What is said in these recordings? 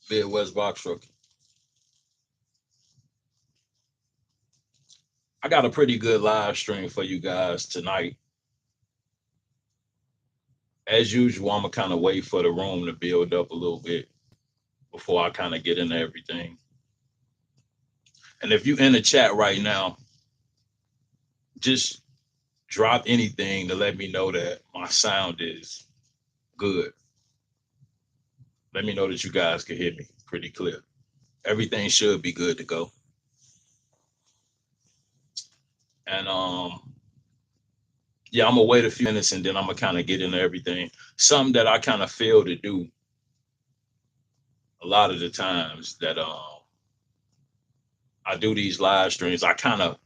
Midwest Box Trucking. I got a pretty good live stream for you guys tonight. As usual, I'm gonna kind of wait for the room to build up a little bit before I kind of get into everything. And if you in the chat right now, just drop anything to let me know that my sound is good. Let me know that you guys can hear me pretty clear. Everything should be good to go. And yeah, I'm gonna wait a few minutes and then I'm gonna kind of get into everything. Something that I kind of fail to do a lot of the times that I do these live streams, I kind of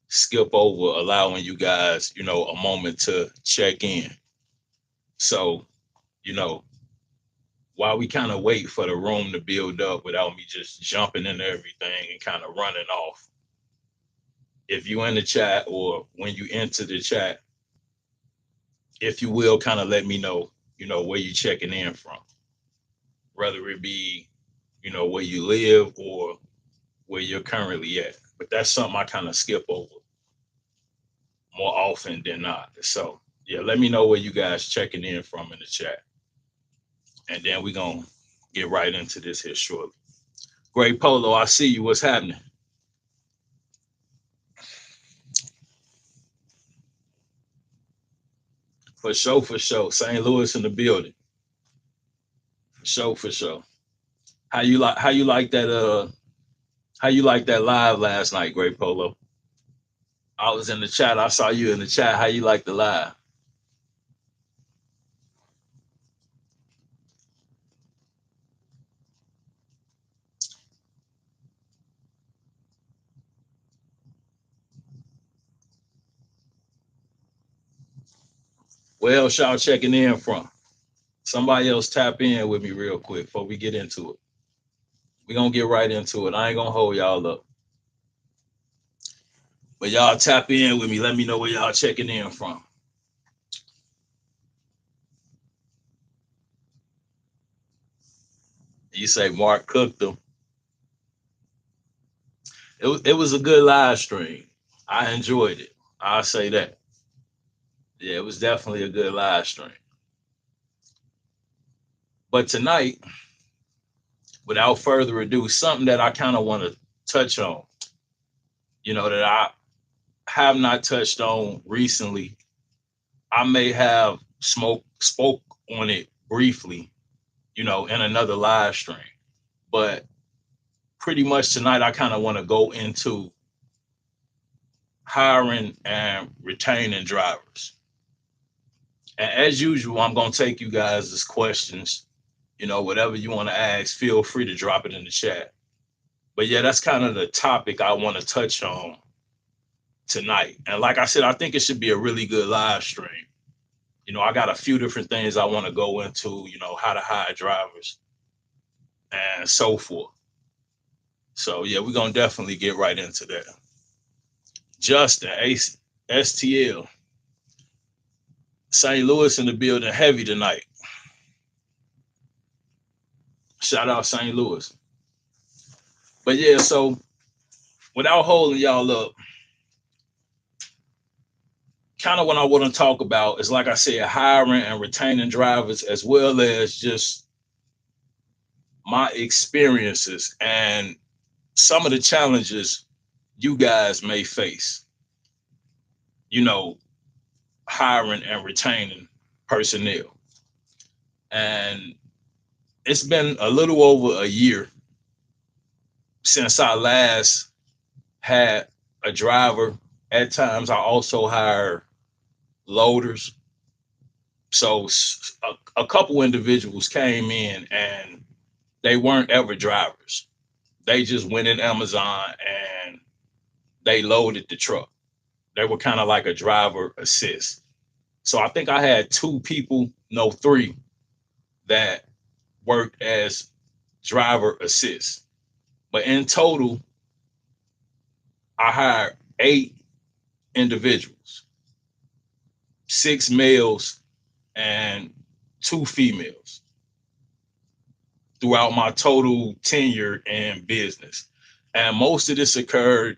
skip over allowing you guys, a moment to check in. So, you know, while we kind of wait for the room to build up without me just jumping into everything and kind of running off, if you in the chat or when you enter the chat, if you will, kind of let me know, where you checking in from, whether it be, where you live or where you're currently at. But that's something I kind of skip over more often than not. So yeah, let me know where you guys checking in from in the chat, and then we're gonna get right into this here shortly. Great Polo, I see you. What's happening? For sure, for sure. St. Louis in the building. For sure, for sure. How you like that how you like that live last night, Great Polo? I was in the chat. I saw you in the chat. How you like the live? Well, y'all checking in from? Somebody else tap in with me real quick before we get into it. We're gonna get right into it. I ain't gonna hold y'all up. But y'all tap in with me. Let me know where y'all checking in from. You say Mark cooked them. It was a good live stream. I enjoyed it. I'll say that. Yeah, it was definitely a good live stream. But tonight, without further ado, something that I kind of want to touch on, that I have not touched on recently. I may have spoke on it briefly, in another live stream. But pretty much tonight, I kind of want to go into hiring and retaining drivers. And as usual, I'm gonna take you guys as questions. Whatever you want to ask, feel free to drop it in the chat. But yeah, that's kind of the topic I want to touch on tonight. And like I said, I think it should be a really good live stream. I got a few different things I want to go into, how to hire drivers and so forth. So yeah, we're gonna definitely get right into that. Justin, Ace, STL, St. Louis in the building heavy tonight. Shout out St. Louis. But yeah, so without holding y'all up, kind of what I want to talk about is, like I said, hiring and retaining drivers, as well as just my experiences and some of the challenges you guys may face, you know, hiring and retaining personnel. And it's been a little over a year since I last had a driver. At times, I also hire loaders. So a couple individuals came in and they weren't ever drivers. They just went in Amazon and they loaded the truck. They were kind of like a driver assist. So I think I had two people, no, three, that worked as driver assist. But in total, I hired 8 individuals, 6 males and 2 females. throughout my total tenure in business. And most of this occurred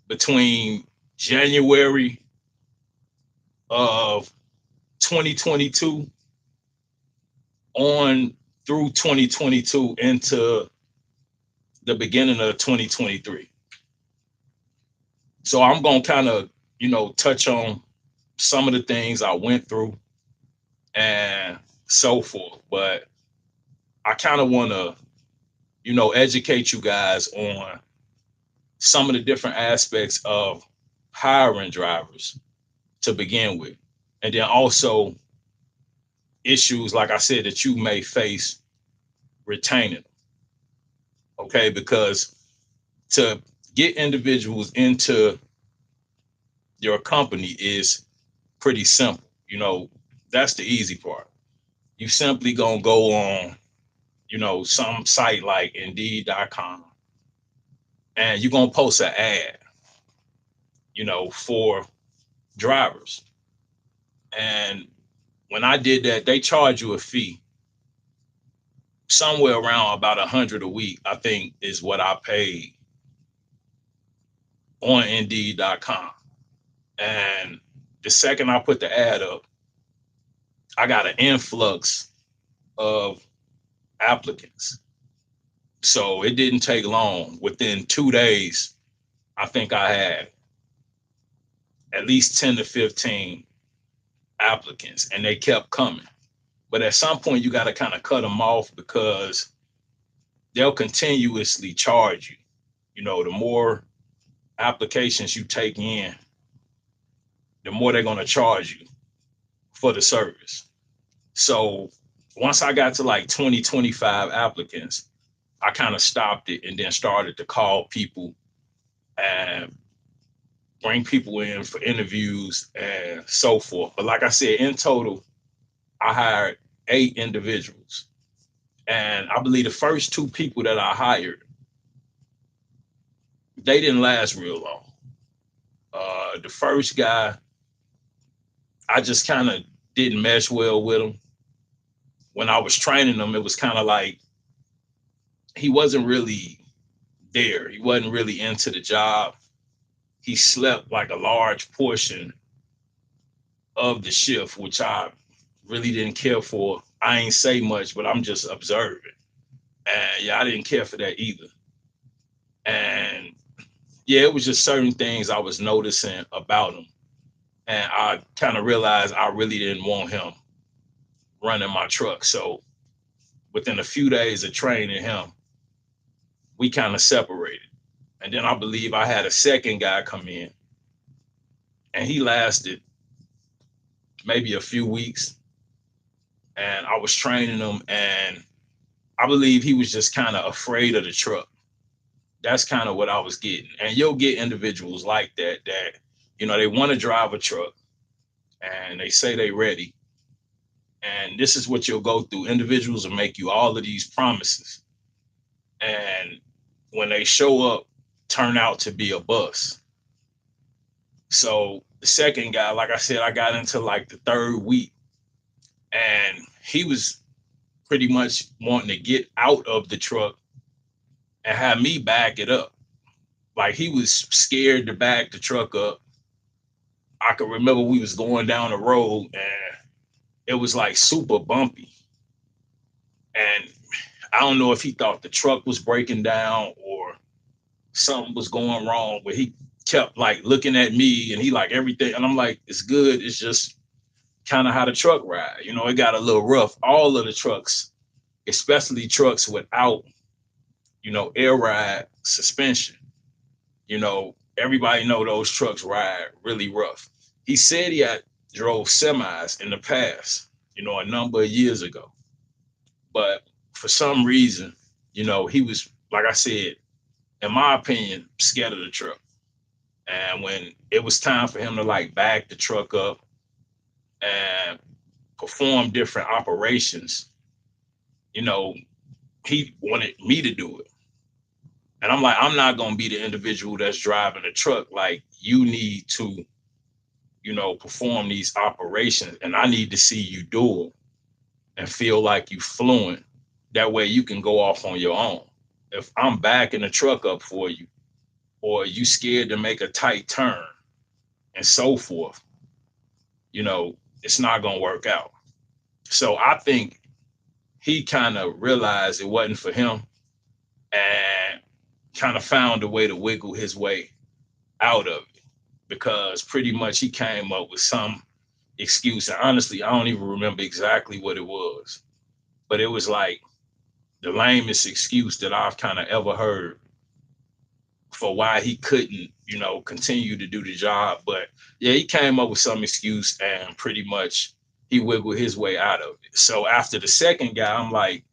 between January of 2022 on through 2022 into the beginning of 2023. So I'm going to kind of, touch on some of the things I went through and so forth. But I kind of want to, educate you guys on some of the different aspects of hiring drivers to begin with. And then also issues, like I said, that you may face retaining them. Okay. Because to get individuals into your company is pretty simple. That's the easy part. You simply gonna go on, some site like Indeed.com, and you're gonna post an ad, for drivers. And when I did that, they charge you a fee somewhere around about 100 a week, I think is what I paid on Indeed.com. And the second I put the ad up, I got an influx of applicants. So it didn't take long. Within 2 days, I think I had at least 10 to 15 applicants, and they kept coming. But at some point, you got to kind of cut them off because they'll continuously charge you. The more applications you take in, the more they're going to charge you for the service. So once I got to like 20, 25 applicants, I kind of stopped it and then started to call people and bring people in for interviews and so forth. But like I said, in total, I hired 8 individuals. And I believe the first 2 people that I hired, they didn't last real long. The first guy, I just kind of didn't mesh well with him. When I was training him, it was kind of like he wasn't really there. He wasn't really into the job. He slept like a large portion of the shift, which I really didn't care for. I ain't say much, but I'm just observing. And yeah, I didn't care for that either. And yeah, it was just certain things I was noticing about him. And I kind of realized I really didn't want him running my truck. So within a few days of training him, we kind of separated. And then I believe I had a second guy come in, and he lasted maybe a few weeks. And I was training him, and I believe he was just kind of afraid of the truck. That's kind of what I was getting. And you'll get individuals like that, they want to drive a truck and they say they ready. And this is what you'll go through. Individuals will make you all of these promises. And when they show up, turn out to be a bust. So the second guy, like I said, I got into like the third week, and he was pretty much wanting to get out of the truck and have me back it up. Like he was scared to back the truck up. I can remember we was going down the road and it was like super bumpy. And I don't know if he thought the truck was breaking down or something was going wrong, but he kept like looking at me and he like everything. And I'm like, it's good. It's just kind of how the truck ride. It got a little rough. All of the trucks, especially trucks without, air ride suspension, everybody know those trucks ride really rough. He said he had drove semis in the past, a number of years ago. But for some reason, he was, like I said, in my opinion, scared of the truck. And when it was time for him to like back the truck up and perform different operations, he wanted me to do it. And I'm like, I'm not going to be the individual that's driving the truck. Like, you need to, perform these operations, and I need to see you do it and feel like you fluent That way you can go off on your own. If I'm backing the truck up for you, or you scared to make a tight turn and so forth, it's not gonna work out. So I think he kind of realized it wasn't for him and kind of found a way to wiggle his way out of it, because pretty much he came up with some excuse. And honestly, I don't even remember exactly what it was, but it was like the lamest excuse that I've kind of ever heard for why he couldn't, continue to do the job. But yeah, he came up with some excuse and pretty much he wiggled his way out of it. So after the second guy, I'm like,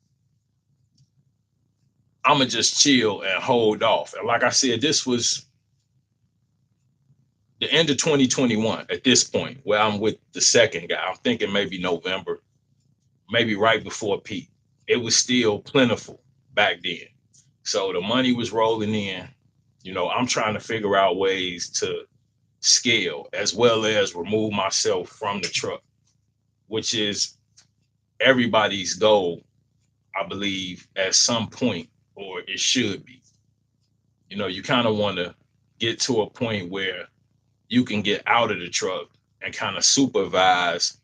I'm gonna just chill and hold off. And like I said, this was the end of 2021 at this point, where I'm with the second guy. I'm thinking maybe November, maybe right before peak. It was still plentiful back then. So the money was rolling in. I'm trying to figure out ways to scale as well as remove myself from the truck, which is everybody's goal, I believe, at some point, or it should be. You kind of want to get to a point where you can get out of the truck and kind of supervise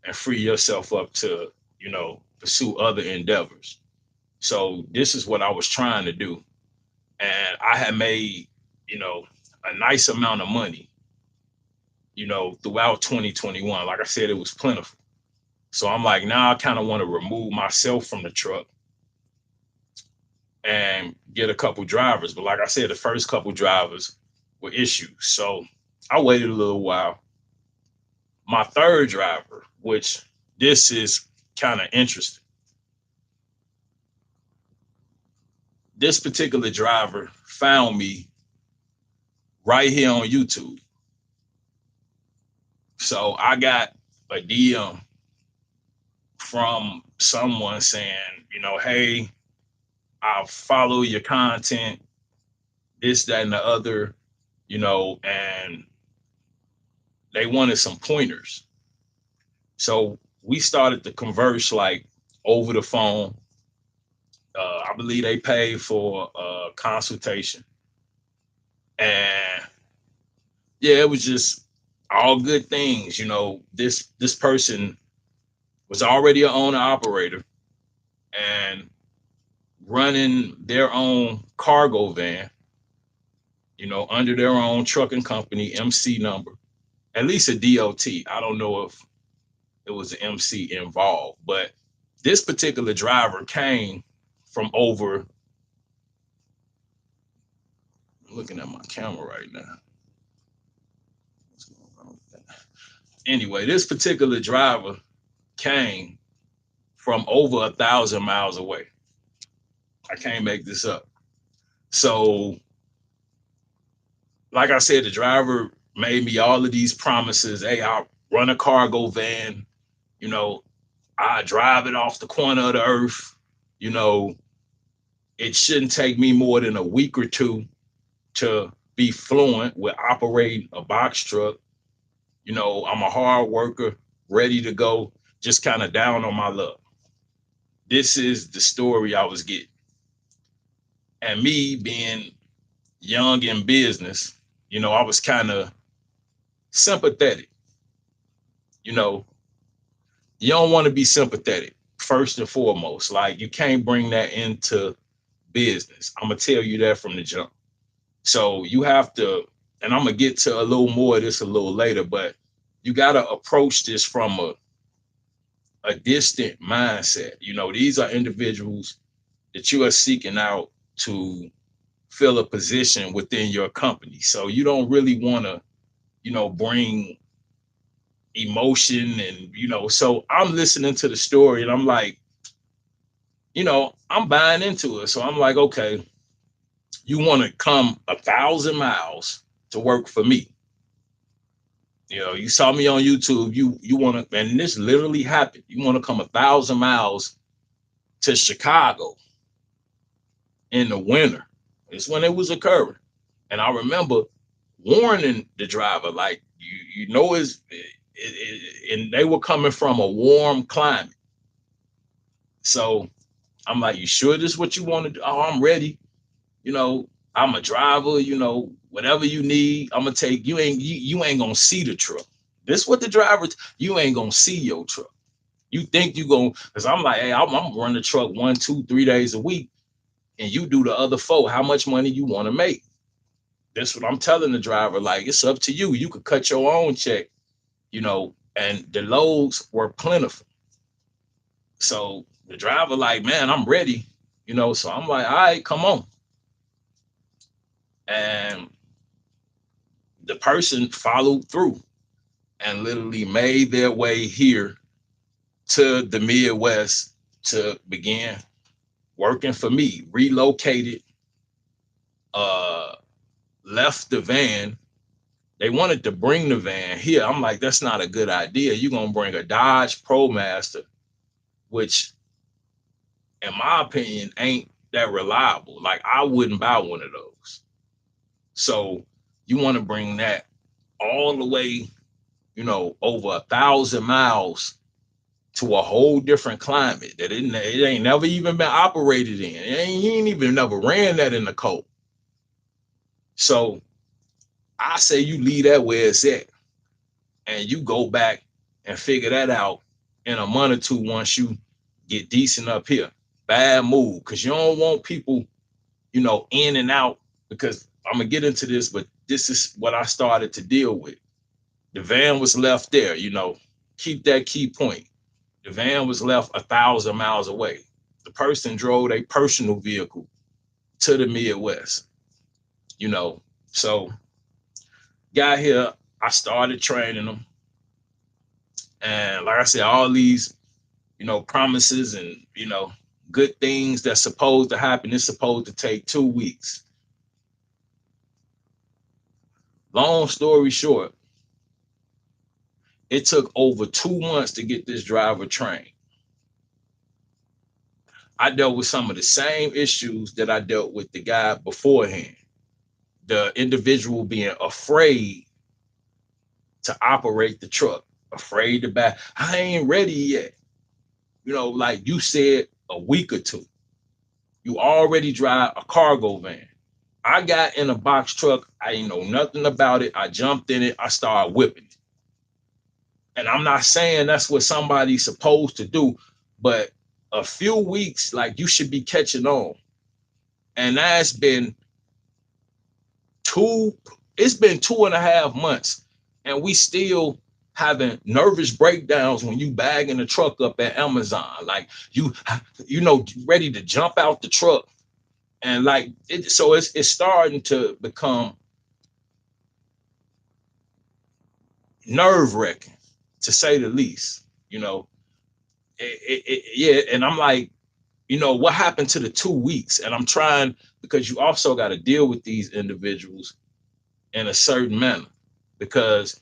and free yourself up to, pursue other endeavors. So this is what I was trying to do. And I had made, a nice amount of money, throughout 2021. Like I said, it was plentiful. So I'm like, now I kind of want to remove myself from the truck and get a couple drivers. But like I said, the first couple drivers were issues. So I waited a little while. My third driver, which this is kind of interesting. This particular driver found me right here on YouTube. So I got a DM from someone saying, hey, I follow your content, this, that, and the other, and they wanted some pointers. So we started to converse like over the phone. I believe they paid for a consultation. And yeah, it was just all good things. This person was already an owner operator and running their own cargo van, under their own trucking company, MC number, at least a DOT. I don't know if it was an MC involved, but this particular driver came from over, I'm looking at my camera right now. What's going on with that? Anyway, this particular driver came from over 1,000 miles away. I can't make this up. So, like I said, the driver made me all of these promises. Hey, I'll run a cargo van, you know, I drive it off the corner of the earth. You know, it shouldn't take me more than a week or two to be fluent with operating a box truck. I'm a hard worker, ready to go, just kind of down on my luck. This is the story I was getting. And me being young in business, I was kind of sympathetic. You know, you don't want to be sympathetic, first and foremost. Like, you can't bring that into business. I'm going to tell you that from the jump. So you have to, and I'm going to get to a little more of this a little later, but you got to approach this from a distant mindset. These are individuals that you are seeking out to fill a position within your company. So you don't really want to, bring emotion and, so I'm listening to the story and I'm like, I'm buying into it. So I'm like, okay, you want to come 1,000 miles to work for me. You saw me on YouTube. You want to, and this literally happened. You want to come 1,000 miles to Chicago in the winter. It's when it was occurring. And I remember warning the driver, like, and they were coming from a warm climate. So I'm like, you sure this is what you want to do? Oh, I'm ready. You know, I'm a driver, whatever you need, I'm gonna take you ain't gonna see the truck. This what the drivers, you ain't gonna see your truck. You think you gonna, because I'm like, hey, I'm running the truck 1, 2, 3 days a week, and you do the other four. How much money you want to make? That's what I'm telling the driver. Like, it's up to you. You could cut your own check, and the loads were plentiful. So the driver, like, man, I'm ready, So I'm like, all right, come on. And the person followed through and literally made their way here to the Midwest to begin working for me, relocated, uh, left the van. They wanted to bring the van here. I'm like, that's not a good idea. You're going to bring a Dodge ProMaster, which, in my opinion, ain't that reliable. Like, I wouldn't buy one of those. So you want to bring that all the way, over 1,000 miles to a whole different climate that it ain't never even been operated in. He ain't even never ran that in the cold. So I say you leave that where it's at and you go back and figure that out in a month or two once you get decent up here. Bad move, because you don't want people, in and out, because I'm gonna get into this, but this is what I started to deal with. The van was left there, keep that key point. The van was left 1,000 miles away. The person drove a personal vehicle to the Midwest, you know. So got here, I started training them. And like I said, all these, promises and, good things that's supposed to happen, it's supposed to take 2 weeks. Long story short, it took over 2 months to get this driver trained. I dealt with some of the same issues that I dealt with the guy beforehand. The individual being afraid to operate the truck, afraid to back. I ain't ready yet. Like you said, a week or two. You already drive a cargo van. I got in a box truck. I ain't know nothing about it. I jumped in it. I started whipping it. And I'm not saying that's what somebody's supposed to do, but a few weeks, like you should be catching on. And that's been two, it's been 2.5 months. And we still having nervous breakdowns when you bagging the truck up at Amazon. Like ready to jump out the truck. And like it, so it's starting to become nerve-wracking, to say the least. Yeah. And I'm like, what happened to the 2 weeks? And I'm trying, because you also got to deal with these individuals in a certain manner, because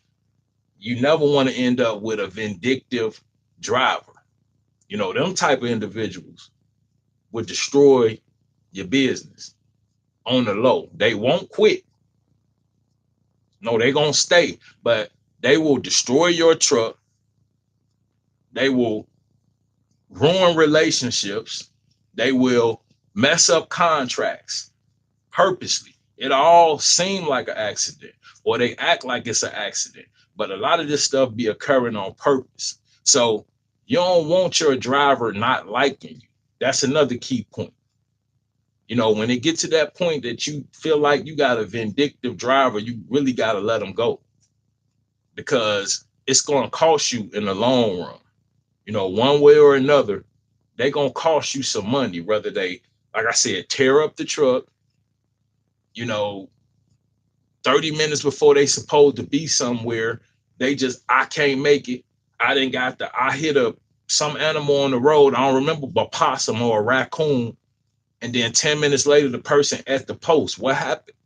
you never want to end up with a vindictive driver. Them type of individuals would destroy your business on the low. They won't quit. No, they're going to stay, but they will destroy your truck. They will ruin relationships. They will mess up contracts purposely. It all seemed like an accident, or they act like it's an accident. But a lot of this stuff be occurring on purpose. So you don't want your driver not liking you. That's another key point. When it gets to that point that you feel like you got a vindictive driver, you really got to let them go, because it's going to cost you in the long run. One way or another, they're going to cost you some money, whether they, like I said, tear up the truck, 30 minutes before they supposed to be somewhere, I can't make it. I hit some animal on the road. I don't remember, a possum or a raccoon. And then 10 minutes later, the person at the post, what happened?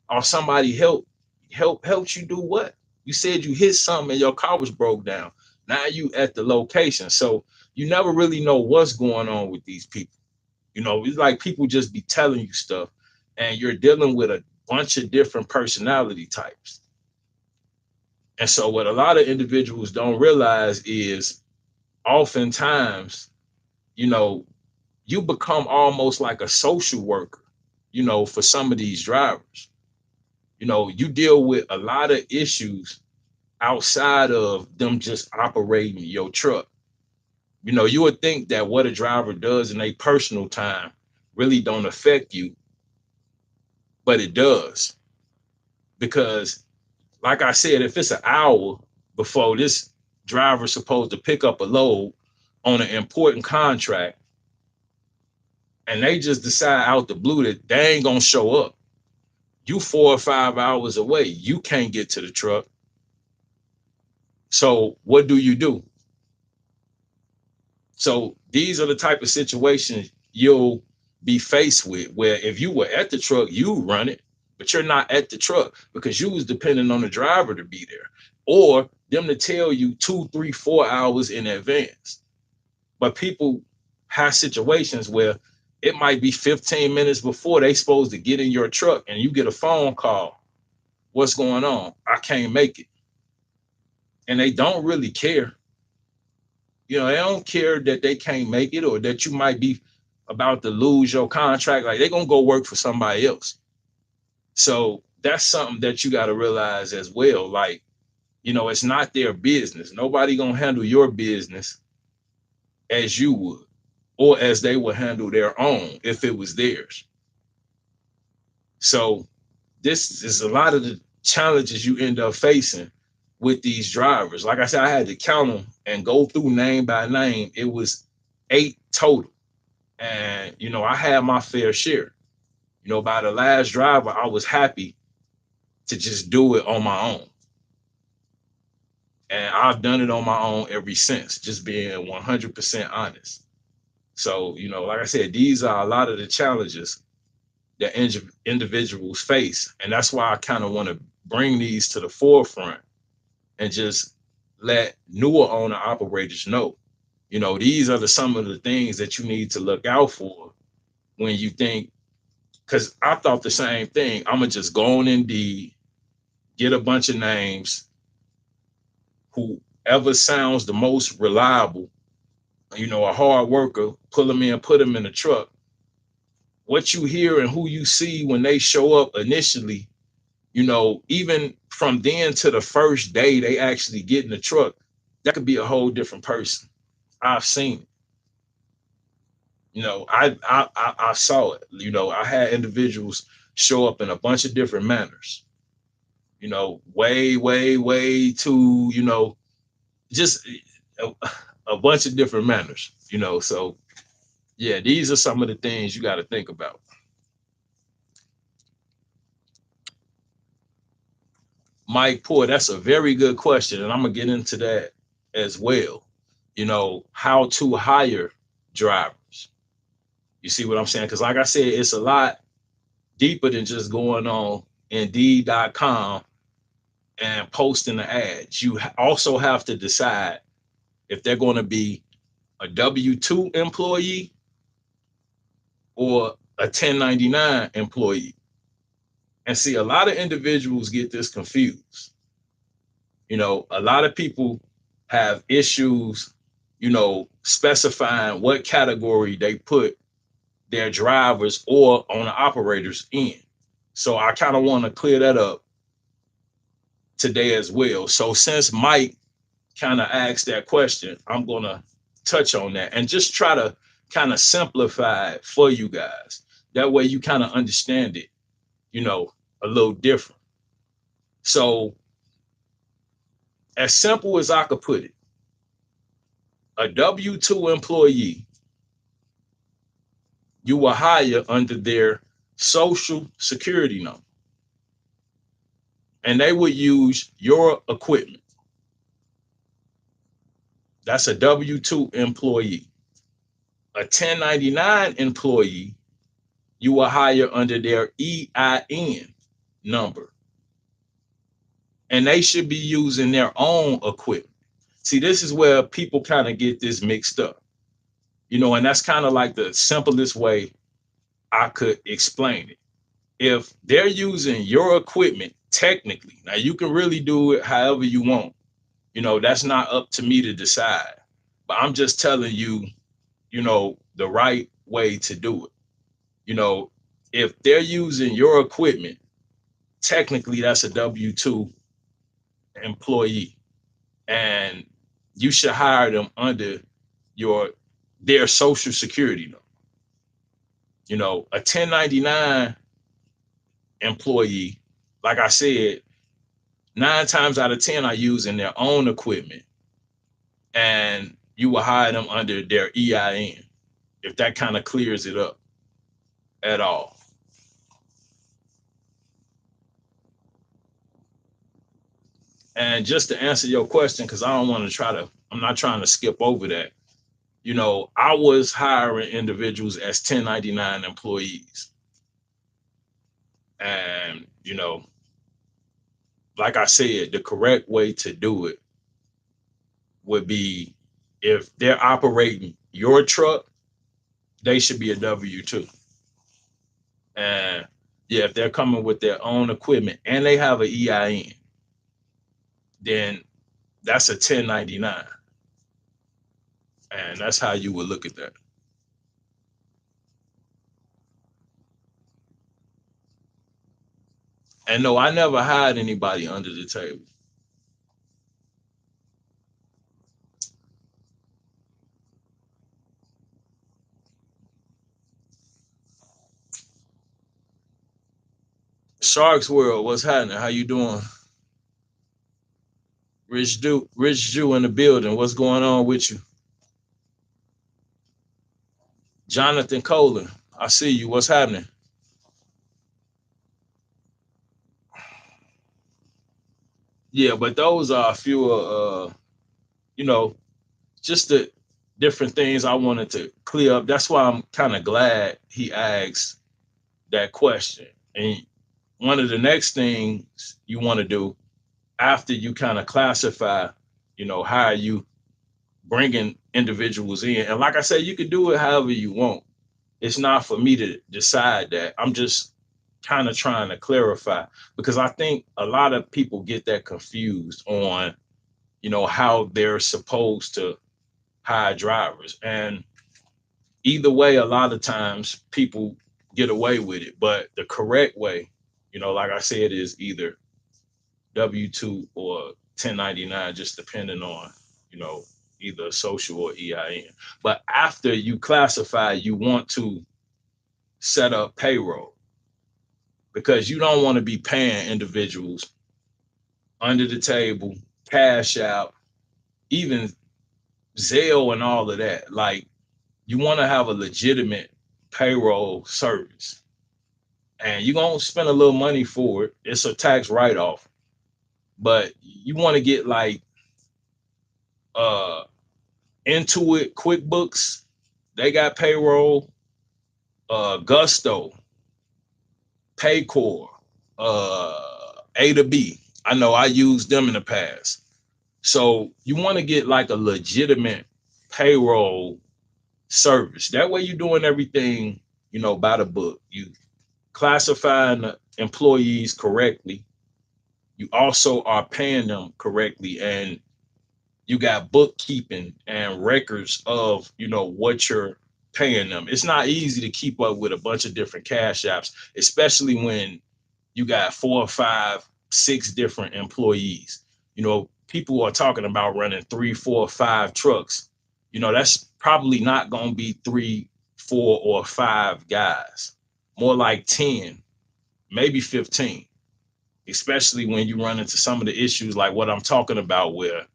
Or somebody helped you do what? You said you hit something and your car was broke down. Now you at the location. So you never really know what's going on with these people. It's like people just be telling you stuff, and you're dealing with a bunch of different personality types. And so what a lot of individuals don't realize is, oftentimes, you know, you become almost like a social worker, for some of these drivers. You deal with a lot of issues outside of them just operating your truck. You would think that what a driver does in a personal time really don't affect you, but it does. Because, like I said, if it's an hour before this driver's supposed to pick up a load on an important contract, and they just decide out the blue that they ain't gonna show up, you 4 or 5 hours away, you can't get to the truck. So what do you do? So these are the type of situations you'll be faced with, where if you were at the truck, you run it, but you're not at the truck because you was depending on the driver to be there, or them to tell you 2, 3, 4 hours in advance. But people have situations where it might be 15 minutes before they supposed to get in your truck, and you get a phone call. What's going on? I can't make it. And they don't really care. They don't care that they can't make it or that you might be about to lose your contract. Like, they're going to go work for somebody else. So that's something that you got to realize as well. Like, it's not their business. Nobody going to handle your business as you would, or as they would handle their own if it was theirs. So this is a lot of the challenges you end up facing with these drivers. Like I said, I had to count them and go through name by name. It was 8 total. And, I had my fair share. By the last driver, I was happy to just do it on my own. And I've done it on my own ever since, just being 100% honest. So, like I said, these are a lot of the challenges that individuals face. And that's why I kind of want to bring these to the forefront and just let newer owner operators know, these are some of the things that you need to look out for when you think, because I thought the same thing. I'm going to just go on Indeed, get a bunch of names, whoever sounds the most reliable, a hard worker, pull them in, put them in the truck. What you hear and who you see when they show up initially, even from then to the first day they actually get in the truck, that could be a whole different person. I've seen it. I saw it. I had individuals show up in a bunch of different manners. Way, way, way too, just a bunch of different manners. So yeah, these are some of the things you got to think about. Mike Poor, that's a very good question, and I'm gonna get into that as well. How to hire drivers. You see what I'm saying? Because like I said, it's a lot deeper than just going on Indeed.com and posting the ads. You also have to decide if they're going to be a W-2 employee or a 1099 employee. And see, a lot of individuals get this confused. A lot of people have issues, specifying what category they put their drivers or owner operators in. So I kind of want to clear that up today as well. So since Mike kind of asked that question, I'm going to touch on that and just try to kind of simplify it for you guys. That way you kind of understand it, a little different. So as simple as I could put it, a W-2 employee, you will hire under their social security number, and they would use your equipment. That's a W-2 employee. A 1099 employee, you will hire under their EIN number, and they should be using their own equipment. See, this is where people kind of get this mixed up, and that's kind of like the simplest way I could explain it. If they're using your equipment, technically, now you can really do it however you want. That's not up to me to decide. But I'm just telling you, the right way to do it. You know, if they're using your equipment, technically that's a W-2 employee, and you should hire them under your their social security number. You know, a 1099 employee, like I said, 9 times out of 10 are using their own equipment, and you will hire them under their EIN, if that kind of clears it up at all. And just to answer your question, because I don't want to I'm not trying to skip over that. You know, I was hiring individuals as 1099 employees. And, you know, like I said, the correct way to do it would be, if they're operating your truck, they should be a W-2. And yeah, if they're coming with their own equipment and they have an EIN, then that's a 1099. And that's how you would look at that. And no, I never hired anybody under the table. Sharks World, what's happening? How you doing? Rich Jew in the building. What's going on with you? Jonathan Kohler, I see you. What's happening? Yeah, but those are a few you know, just the different things I wanted to clear up. That's why I'm kind of glad he asked that question. And one of the next things you want to do after you kind of classify, you know, how you bringing individuals in. And like I said, you can do it however you want. It's not for me to decide that. I'm just kind of trying to clarify, because I think a lot of people get that confused on, you know, how they're supposed to hire drivers. And either way, a lot of times people get away with it. But the correct way, you know, like I said, is either W-2 or 1099, just depending on, you know, either social or EIN. But after you classify, you want to set up payroll, because you don't want to be paying individuals under the table, cash out, even Zelle and all of that. Like, you want to have a legitimate payroll service, and you're going to spend a little money for it. It's a tax write off, but you want to get like uh Intuit, QuickBooks, they got payroll, Gusto, Paycor, A to B. I know I used them in the past. So you want to get like a legitimate payroll service. That way you're doing everything, you know, by the book. You classifying the employees correctly. You also are paying them correctly, and you got bookkeeping and records of, you know, what you're paying them. It's not easy to keep up with a bunch of different cash apps, especially when you got 4 or 5, 6 different employees. You know, people are talking about running 3, 4, 5 trucks. You know, that's probably not going to be 3, 4, or 5 guys. More like 10, maybe 15, especially when you run into some of the issues like what I'm talking about, where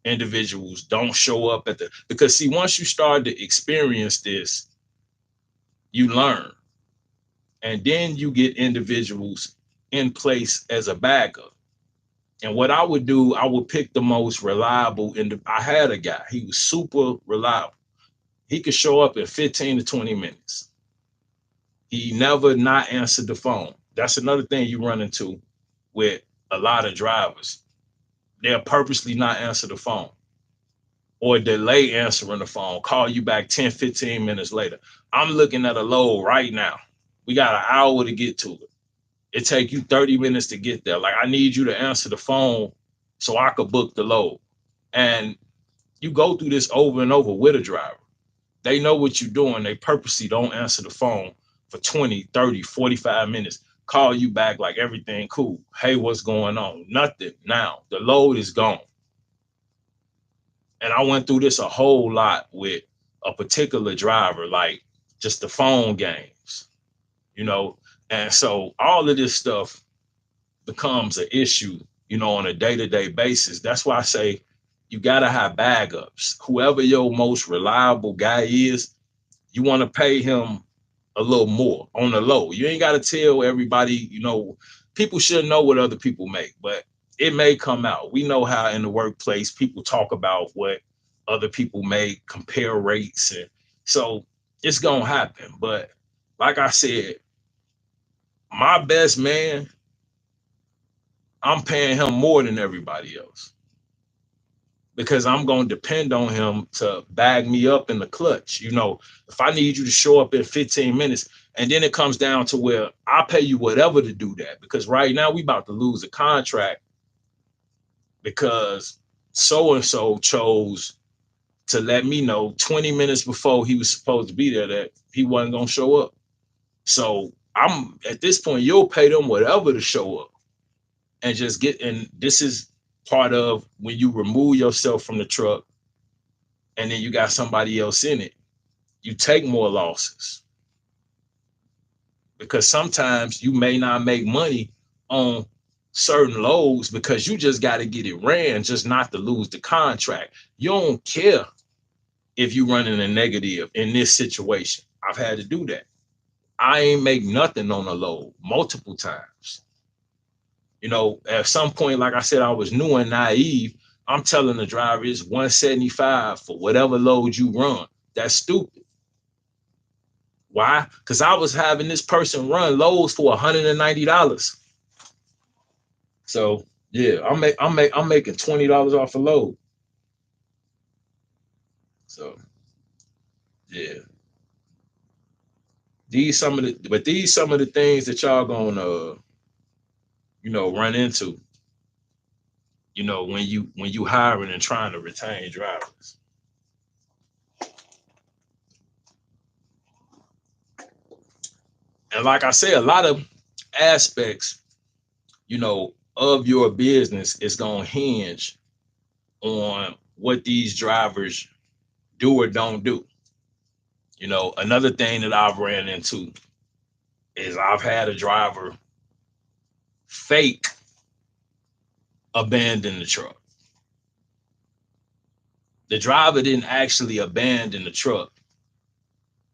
individuals don't show up at the, because see, once you start to experience this, you learn, and then you get individuals in place as a backup. And what I would do, I would pick the most reliable. And I had a guy, he was super reliable. He could show up in 15 to 20 minutes. He never not answered the phone. That's another thing you run into with a lot of drivers. They'll purposely not answer the phone, or delay answering the phone, call you back 10, 15 minutes later. I'm looking at a load right now. We got an hour to get to it. It take you 30 minutes to get there. Like, I need you to answer the phone so I could book the load. And you go through this over and over with a driver. They know what you're doing. They purposely don't answer the phone for 20, 30, 45 minutes. Call you back like everything cool. Hey, what's going on? Nothing. Now the load is gone. And I went through this a whole lot with a particular driver, like just the phone games, you know. And so all of this stuff becomes an issue, on a day-to-day basis. That's why I say you gotta have backups. Whoever your most reliable guy is, you want to pay him a little more on the low. You ain't got to tell everybody, people should know what other people make, but it may come out. We know how in the workplace people talk about what other people make, compare rates. And so it's going to happen. But like I said, my best man, I'm paying him more than everybody else because I'm going to depend on him to bag me up in the clutch. If I need you to show up in 15 minutes, and then it comes down to where I pay you whatever to do that, because right now we about to lose a contract because so-and-so chose to let me know 20 minutes before he was supposed to be there that he wasn't going to show up. So I'm at this point, you'll pay them whatever to show up and just and this is part of when you remove yourself from the truck and then you got somebody else in it, you take more losses because sometimes you may not make money on certain loads because you just got to get it ran, just not to lose the contract. You don't care if you running a negative in this situation. I've had to do that. I ain't make nothing on a load multiple times. At some point, like I said, I was new and naive. I'm telling the driver it's 175 for whatever load you run. That's stupid. Why? Because I was having this person run loads for $190. So yeah, I'm making $20 off a load. So yeah, these some of the things that y'all gonna run into. When you hiring and trying to retain drivers. And like I said, a lot of aspects, of your business is going to hinge on what these drivers do or don't do. Another thing that I've ran into is I've had a driver fake abandon the truck. The driver didn't actually abandon the truck.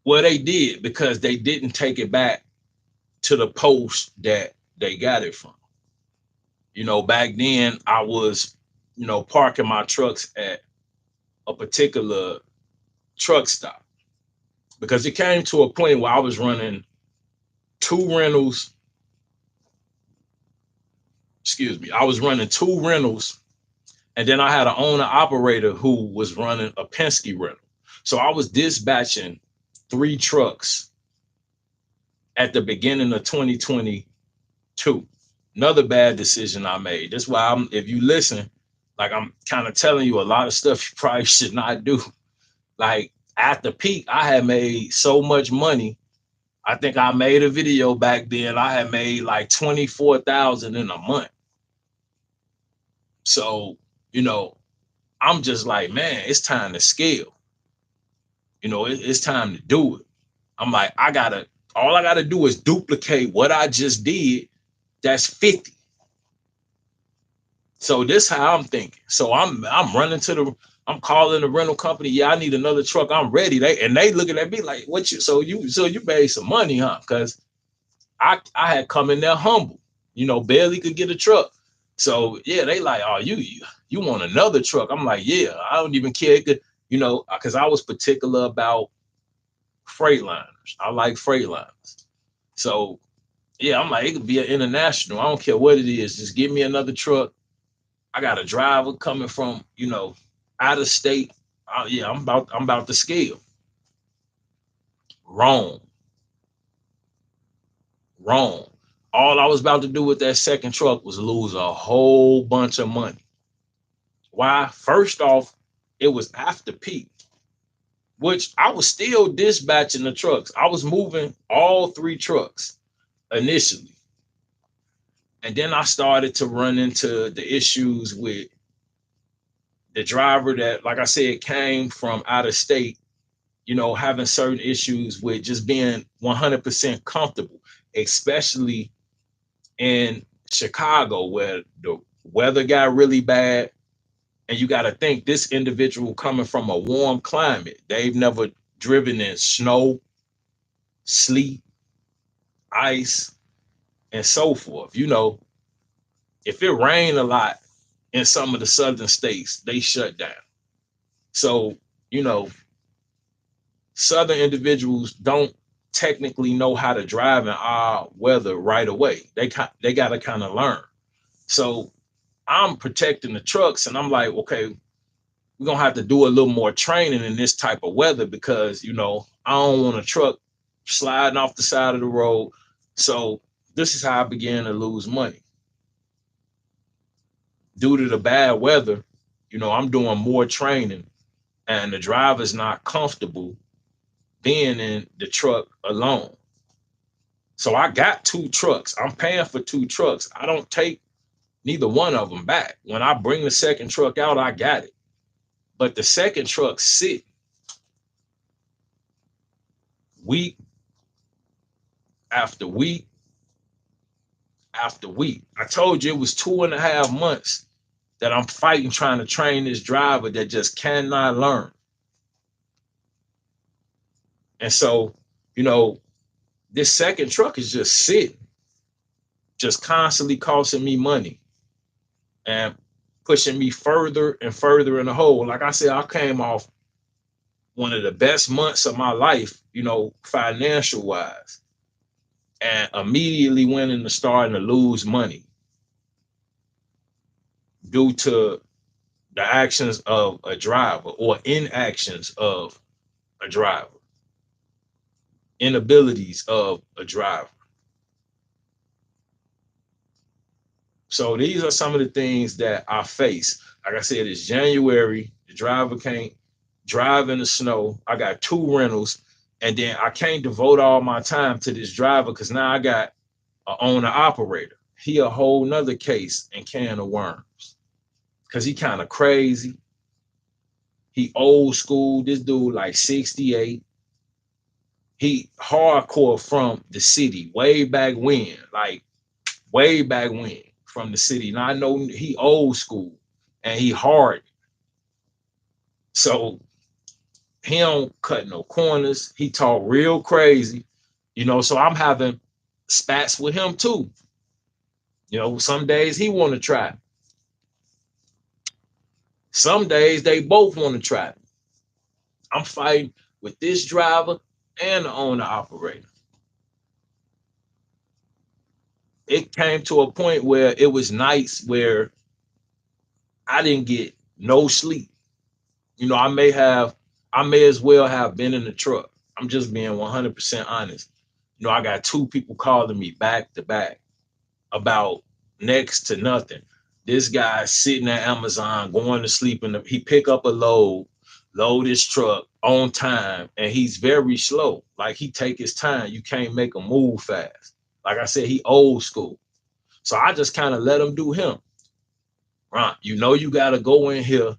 Well, they did because they didn't take it back to the post that they got it from. Back then I was, parking my trucks at a particular truck stop because it came to a point where I was running two rentals. Excuse me. I was running two rentals, and then I had an owner operator who was running a Penske rental. So I was dispatching three trucks at the beginning of 2022. Another bad decision I made. That's why if you listen, like I'm kind of telling you a lot of stuff you probably should not do. Like at the peak, I had made so much money. I think I made a video back then. I had made like 24,000 in a month. So, I'm just like, man, it's time to scale. It's time to do it. I'm like, all I gotta do is duplicate what I just did. That's 50. So this how I'm thinking. So I'm running I'm calling the rental company. Yeah, I need another truck. I'm ready. They looking at me like, what you so you made some money, huh? Because I had come in there humble, barely could get a truck. So yeah, they like, oh, you want another truck? I'm like, yeah, I don't even care. Because I was particular about Freightliners. I like Freightliners. So yeah, I'm like, it could be an international. I don't care what it is. Just give me another truck. I got a driver coming from, out of state. Yeah, I'm about to scale. Wrong. Wrong. All I was about to do with that second truck was lose a whole bunch of money. Why? First off, it was after peak. which I was still dispatching the trucks. I was moving all three trucks initially. And then I started to run into the issues with the driver that, like I said, came from out of state, having certain issues with just being 100% comfortable, especially in Chicago where the weather got really bad. And you got to think this individual coming from a warm climate, they've never driven in snow, sleet, ice, and so forth. If it rained a lot in some of the southern states, they shut down. So, you know, southern individuals don't technically know how to drive in our weather right away. They got to kind of learn. So I'm protecting the trucks, and I'm like, okay, we're gonna have to do a little more training in this type of weather because I don't want a truck sliding off the side of the road. So this is how I began to lose money due to the bad weather. I'm doing more training, and the driver's not comfortable being in the truck alone. So I got two trucks. I'm paying for two trucks. I don't take neither one of them back. When I bring the second truck out, I got it. But the second truck sit week after week after week. I told you it was 2.5 months that I'm fighting trying to train this driver that just cannot learn. And so, you know, this second truck is just sitting, just constantly costing me money and pushing me further and further in the hole. Like I said, I came off one of the best months of my life, financial wise, and immediately went into starting to lose money due to the actions of a driver or inactions of a driver, inabilities of a driver. So these are some of the things that I face. Like I said, it's January. The driver can't drive in the snow. I got two rentals, and then I can't devote all my time to this driver because now I got an owner operator. He a whole nother case and can of worms because he kind of crazy. He old school. This dude like 68. He hardcore from the city, way back when, like way back when from the city. Now I know he old school and he hard. So he don't cut no corners. He talk real crazy, so I'm having spats with him too. Some days he want to try. Some days they both want to try. I'm fighting with this driver and the owner operator. It came to a point where it was nights where I didn't get no sleep. I may as well have been in the truck. I'm just being 100% honest. I got two people calling me back to back about next to nothing. This guy sitting at Amazon going to sleep he pick up a load his truck on time, and he's very slow. Like he take his time. You can't make him move fast. Like I said, he old school. So I just kind of let him do him. Right. You got to go in here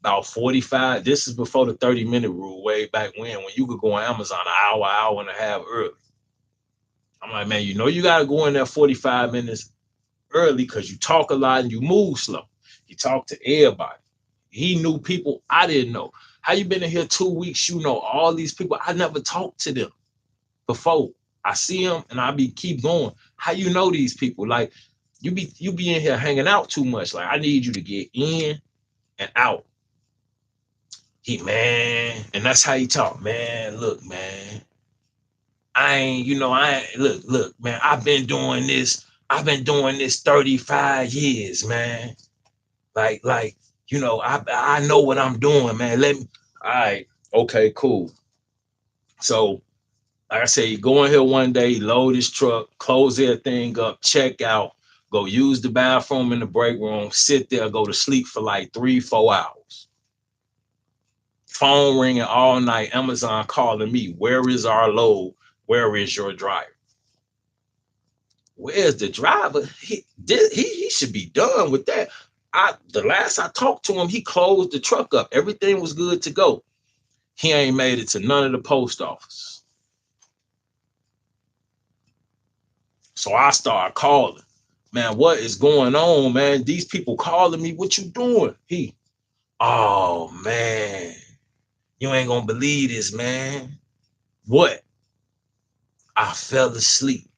about 45. This is before the 30-minute rule, way back when you could go on Amazon an hour and a half early. I'm like, man, you got to go in there 45 minutes early because you talk a lot and you move slow. He talked to everybody. He knew people I didn't know. How you been in here 2 weeks? You know all these people. I never talked to them before. I see them and I keep going. How you know these people? Like you be in here hanging out too much. Like I need you to get in and out. And that's how he talk, man. Look, man, look, man, I've been doing this 35 years, man. Like, I know what I'm doing, man. All right, okay, cool. So, like I say, you go in here one day, load his truck, close everything up, check out, go use the bathroom in the break room, sit there, go to sleep for like 3-4 hours. Phone ringing all night. Amazon calling me. Where is our load? Where is your driver? Where's the driver? He should be done with that. The last I talked to him, he closed the truck up. Everything was good to go. He ain't made it to none of the post office. So I started calling. Man, what is going on, man? These people calling me. What you doing? Oh man, you ain't gonna believe this, man. What? I fell asleep.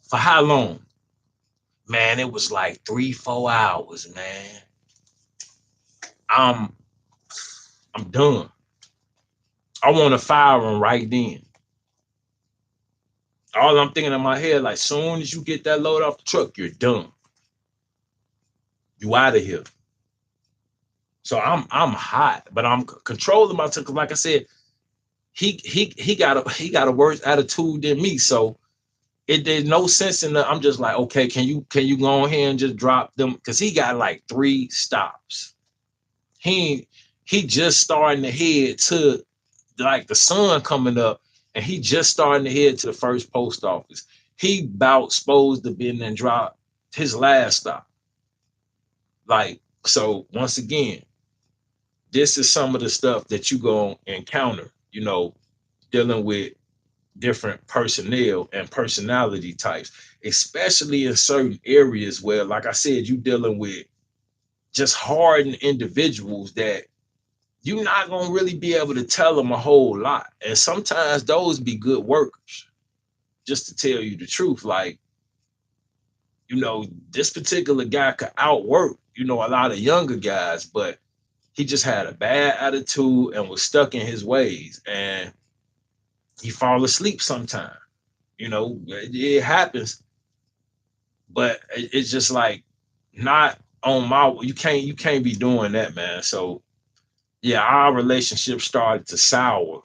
For how long? Man, it was like 3, 4 hours, man. I'm I'm done. I want to fire him right then. All I'm thinking in my head, like, soon as you get that load off the truck, you're done. You out of here. So I'm hot, but I'm controlling myself. Cause like I said, he got a worse attitude than me. So there's no sense in the. I'm just like, okay, can you go ahead and just drop them? Cause he got like 3 stops. He he just starting to head to like the sun coming up, and he just starting to head to the first post office. He about supposed to been and drop his last stop. Like, so once again, this is some of the stuff that you gonna encounter, dealing with different personnel and personality types, especially in certain areas where, like I said, you dealing with just hardened individuals that you're not gonna really be able to tell them a whole lot. And sometimes those be good workers, just to tell you the truth. Like, this particular guy could outwork, a lot of younger guys, but he just had a bad attitude and was stuck in his ways. And he fall asleep sometime. It happens, but it's just like not on my. You can't be doing that, man. So yeah, our relationship started to sour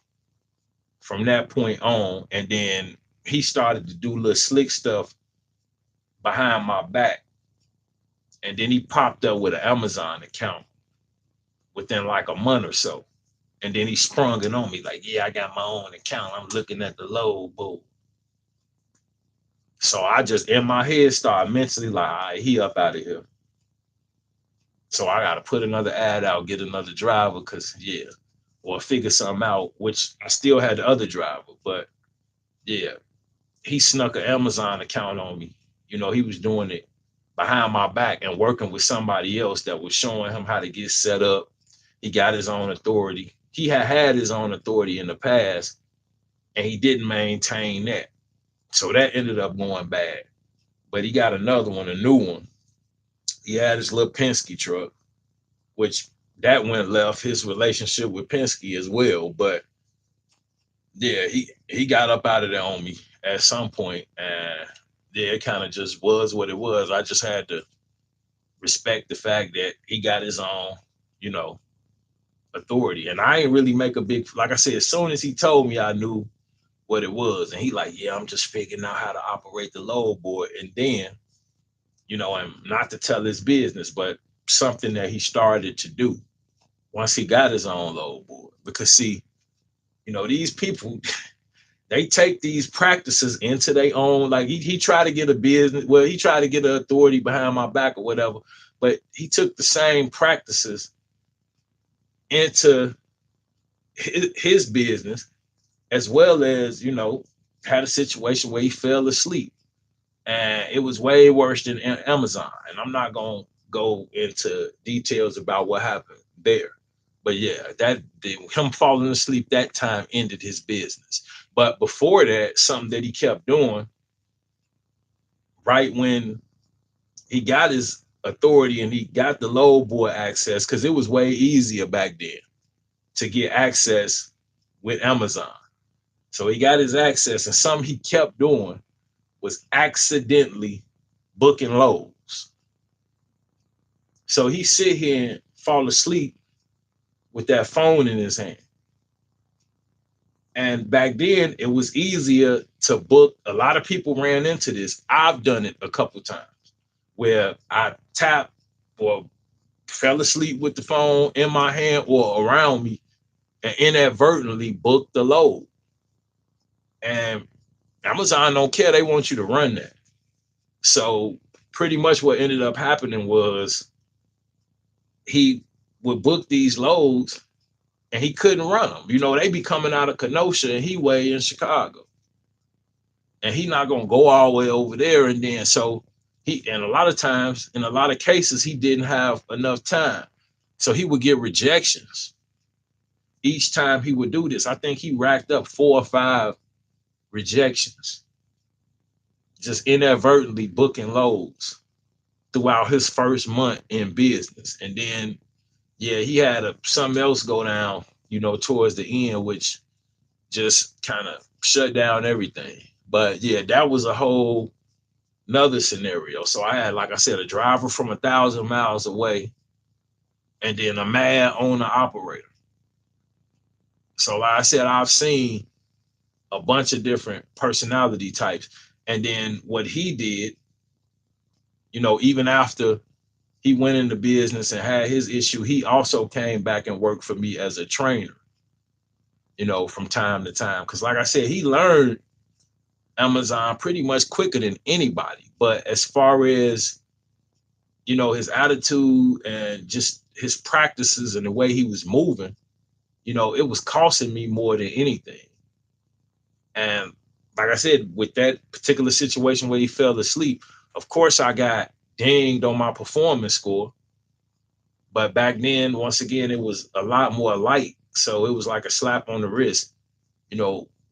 from that point on, and then he started to do little slick stuff behind my back, and then he popped up with an Amazon account within like a month or so, and then he sprung it on me like, yeah, I got my own account. I'm looking at the load, boo. So I just in my head started mentally like, all right, he up out of here. So I gotta put another ad out, get another driver, cause yeah, or figure something out. Which I still had the other driver, but yeah, he snuck an Amazon account on me. He was doing it behind my back and working with somebody else that was showing him how to get set up. He got his own authority. He had his own authority in the past, and he didn't maintain that. So that ended up going bad. But he got another one, a new one. He had his little Penske truck, which that went left his relationship with Penske as well. But yeah, he got up out of there on me at some point, and yeah, it kind of just was what it was. I just had to respect the fact that he got his own, you know, authority. And I ain't really make a big, like I said, as soon as he told me, I knew what it was. And he like, yeah, I'm just figuring out how to operate the load board. And then, and not to tell his business, but something that he started to do once he got his own load board. Because see, these people, they take these practices into their own. Like he tried to get a business, well, he tried to get an authority behind my back or whatever, but he took the same practices into his business, as well as, had a situation where he fell asleep. And it was way worse than Amazon. And I'm not going to go into details about what happened there. But yeah, him falling asleep that time ended his business. But before that, something that he kept doing, right when he got his authority and he got the load board access, because it was way easier back then to get access with Amazon. So he got his access, and something he kept doing was accidentally booking loads. So he sit here and fall asleep with that phone in his hand. And back then, it was easier to book. A lot of people ran into this. I've done it a couple times where I tapped or fell asleep with the phone in my hand or around me and inadvertently booked the load. And Amazon don't care. They want you to run that. So pretty much what ended up happening was he would book these loads and he couldn't run them. They be coming out of Kenosha and he way in Chicago. And he not gonna go all the way over there. And then so and a lot of times, in a lot of cases, he didn't have enough time. So he would get rejections each time he would do this. I think he racked up 4 or 5 rejections, just inadvertently booking loads throughout his first month in business. And then, yeah, he had something else go down, towards the end, which just kind of shut down everything. But yeah, that was a whole another scenario. So I had, like I said, a driver from 1,000 miles away, and then a mad owner operator. So like I said, I've seen a bunch of different personality types. And then what he did, even after he went into business and had his issue, he also came back and worked for me as a trainer, from time to time. Because like I said, he learned Amazon pretty much quicker than anybody. But as far as, his attitude and just his practices and the way he was moving, it was costing me more than anything. And like I said, with that particular situation where he fell asleep, of course I got dinged on my performance score. But back then, once again, it was a lot more light. So it was like a slap on the wrist.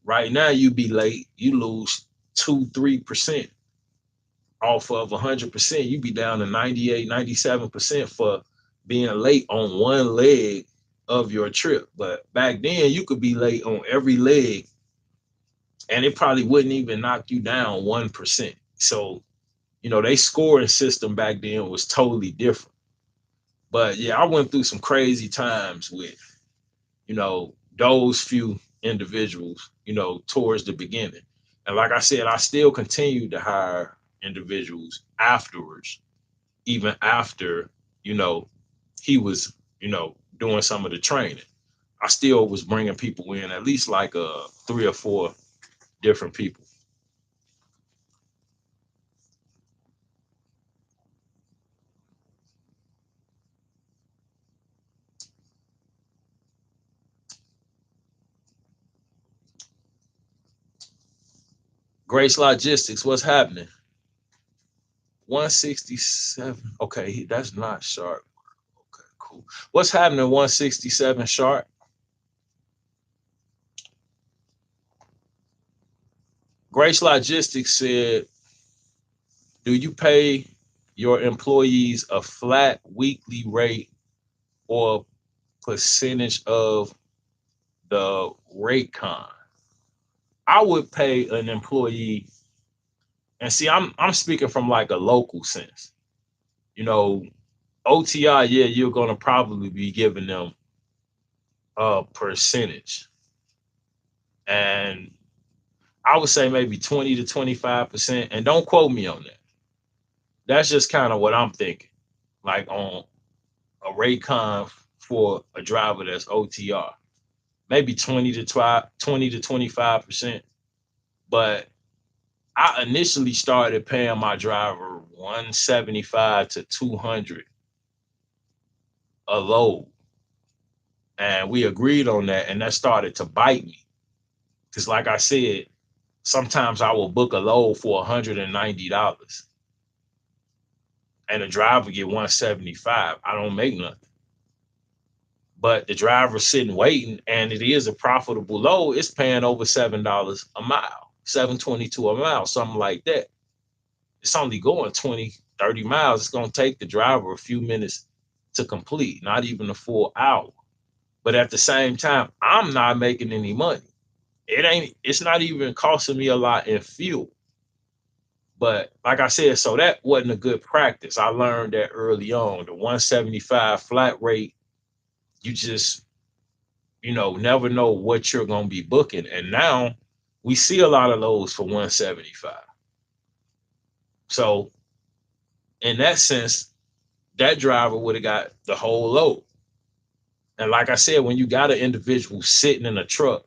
Right now you be late, you lose 2-3% off of 100%. You be down to 98, 97% for being late on one leg of your trip. But back then you could be late on every leg and it probably wouldn't even knock you down 1%. So, they scoring system back then was totally different. But yeah, I went through some crazy times with, those few individuals, towards the beginning. And like I said, I still continued to hire individuals afterwards, even after, you know, he was, doing some of the training. I still was bringing people in, at least like 3 or 4 different people. Grace Logistics, what's happening? 167. Okay, that's not sharp. Okay, cool. What's happening? 167 sharp. Grace Logistics said, do you pay your employees a flat weekly rate or percentage of the rate con? I would pay an employee, and see, I'm speaking from like a local sense. You know, OTI, yeah, you're gonna probably be giving them a percentage. And I would say maybe 20 to 25%. And don't quote me on that. That's just kind of what I'm thinking. Like on a Raycon for a driver that's OTR. Maybe 20 to 25%. But I initially started paying my driver 175 to 200 a load. And we agreed on that. And that started to bite me. Because like I said, sometimes I will book a load for $190 and the driver get 175. I don't make nothing. But the driver's sitting waiting and it is a profitable load, it's paying over $7 a mile, 7.22 a mile, something like that. It's only going 20, 30 miles. It's gonna take the driver a few minutes to complete, not even a full hour. But at the same time, I'm not making any money. It's not even costing me a lot in fuel. But like I said, so that wasn't a good practice. I learned that early on. The 175 flat rate, you just, never know what you're going to be booking. And now we see a lot of those for 175. So In that sense, that driver would have got the whole load. And like I said, when you got an individual sitting in a truck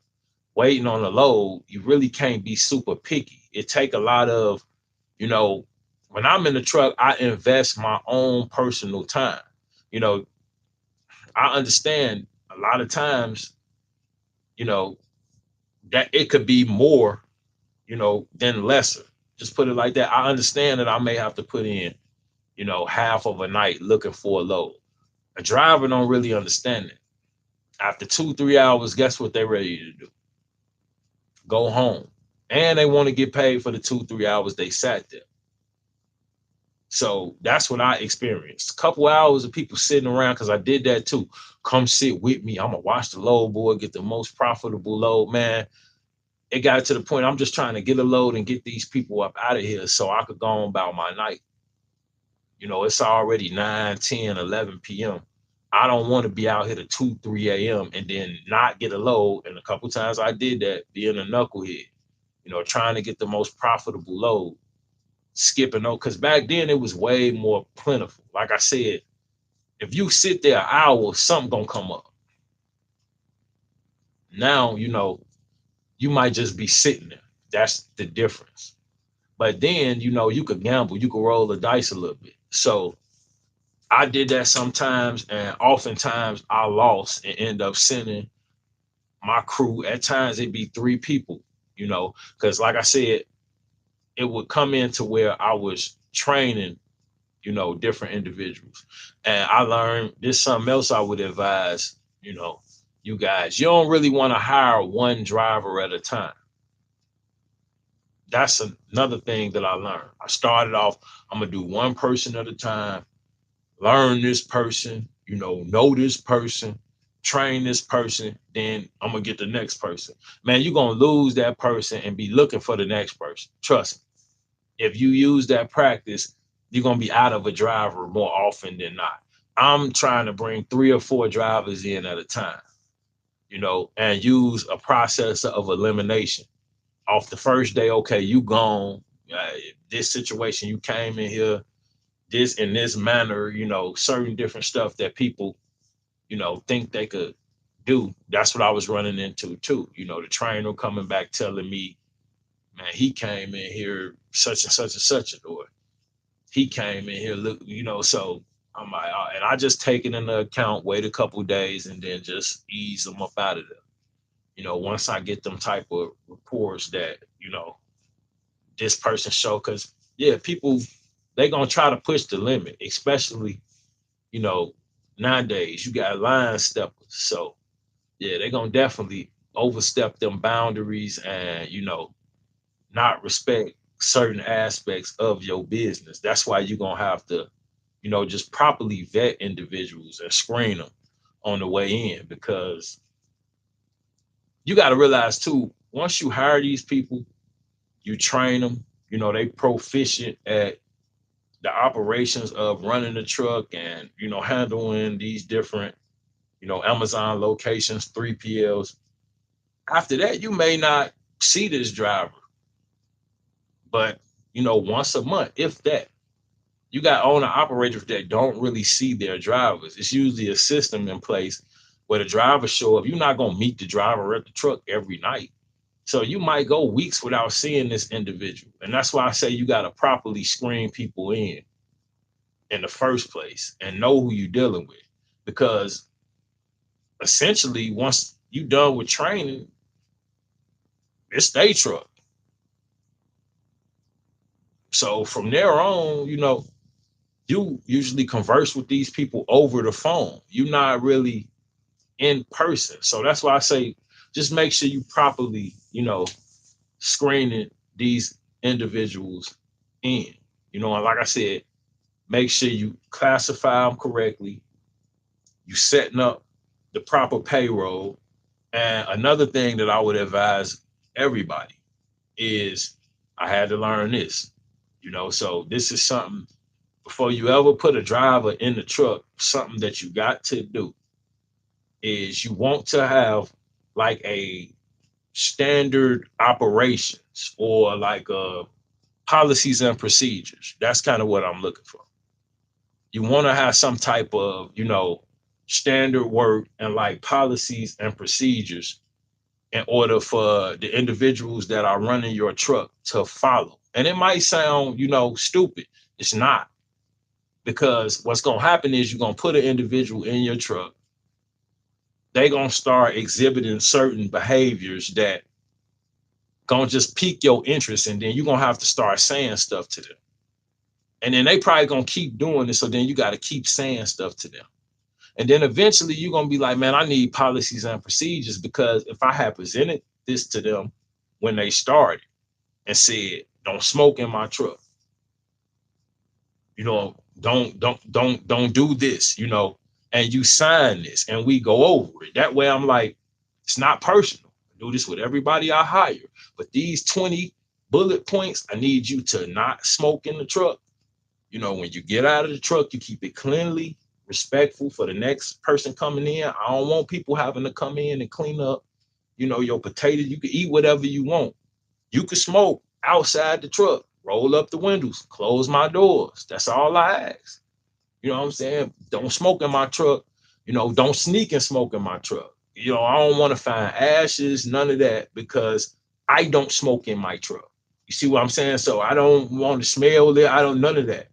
waiting on the load, you really can't be super picky. It take a lot of, you know, when I'm in the truck, I invest my own personal time. You know, I understand a lot of times, you know, that it could be more, than lesser. Just put it like that. I understand that I may have to put in, half of a night looking for a load. A driver don't really understand it. After 2, 3 hours, guess what they're ready to do? Go home. And they want to get paid for the 2, 3 hours they sat there. So that's what I experienced. A couple hours of people sitting around because I did that too. Come sit with me. I'm gonna watch the load boy get the most profitable load, man. It got to the point I'm just trying to get a load and get these people up out of here so I could go on about my night. It's already 9, 10, 11 p.m. I don't want to be out here to 2, 3 a.m. and then not get a load. And a couple times I did that, being a knucklehead, trying to get the most profitable load, skipping on, because back then it was way more plentiful. Like I said, if you sit there an hour, something gonna come up. Now, you might just be sitting there. That's the difference. But then, you could gamble, you could roll the dice a little bit. So I did that sometimes, and oftentimes I lost and end up sending my crew. At times it'd be 3 people, because like I said, it would come into where I was training, different individuals. And I learned this something else I would advise, you guys. You don't really want to hire one driver at a time. That's another thing that I learned. I started off, I'm gonna do one person at a time, learn this person, know this person, train this person, then I'm gonna get the next person. Man, you're gonna lose that person and be looking for the next person. Trust me. If you use that practice, you're gonna be out of a driver more often than not. I'm trying to bring 3 or 4 drivers in at a time, and use a process of elimination. Off the first day, okay, you gone. This situation, you came in here this in this manner, certain different stuff that people, think they could do. That's what I was running into too. The trainer coming back telling me, man, he came in here such and such and such, or he came in here, look, so I'm like, and I just take it into account, wait a couple days, and then just ease them up out of there. Once I get them type of reports that, this person show, because yeah, people they gonna try to push the limit, especially, you know, nowadays you got line steppers. So yeah, they gonna definitely overstep them boundaries and, not respect certain aspects of your business. That's why you're gonna have to, just properly vet individuals and screen them on the way in, because you got to realize too, once you hire these people, you train them, they proficient at the operations of running the truck and, handling these different, Amazon locations, 3PLs. After that, you may not see this driver, but, once a month, if that. You got owner operators that don't really see their drivers. It's usually a system in place where the drivers show up. You're not going to meet the driver at the truck every night. So you might go weeks without seeing this individual. And that's why I say you got to properly screen people in the first place and know who you're dealing with. Because essentially, once you done with training, it's their truck. So from there on, you usually converse with these people over the phone. You're not really in person. So that's why I say just make sure you properly, screening these individuals in. And like I said, make sure you classify them correctly. You setting up the proper payroll. And another thing that I would advise everybody is I had to learn this, so this is something before you ever put a driver in the truck, something that you got to do is you want to have like a standard operations or like policies and procedures. That's kind of what I'm looking for. You want to have some type of, standard work and like policies and procedures in order for the individuals that are running your truck to follow. And it might sound, stupid. It's not, because what's going to happen is you're going to put an individual in your truck. They're going to start exhibiting certain behaviors that going to just pique your interest. And then you're going to have to start saying stuff to them. And then they probably going to keep doing it. So then you got to keep saying stuff to them. And then eventually you're going to be like, man, I need policies and procedures, because if I had presented this to them when they started and said, don't smoke in my truck, don't do this, and you sign this and we go over it. That way I'm like, it's not personal. I do this with everybody I hire. But these 20 bullet points, I need you to not smoke in the truck. When you get out of the truck, you keep it cleanly, respectful for the next person coming in. I don't want people having to come in and clean up, your potatoes. You can eat whatever you want. You can smoke outside the truck, roll up the windows, close my doors. That's all I ask. You know what I'm saying? Don't smoke in my truck. Don't sneak and smoke in my truck. I don't want to find ashes, none of that, because I don't smoke in my truck. You see what I'm saying? So I don't want to smell it. I don't, none of that.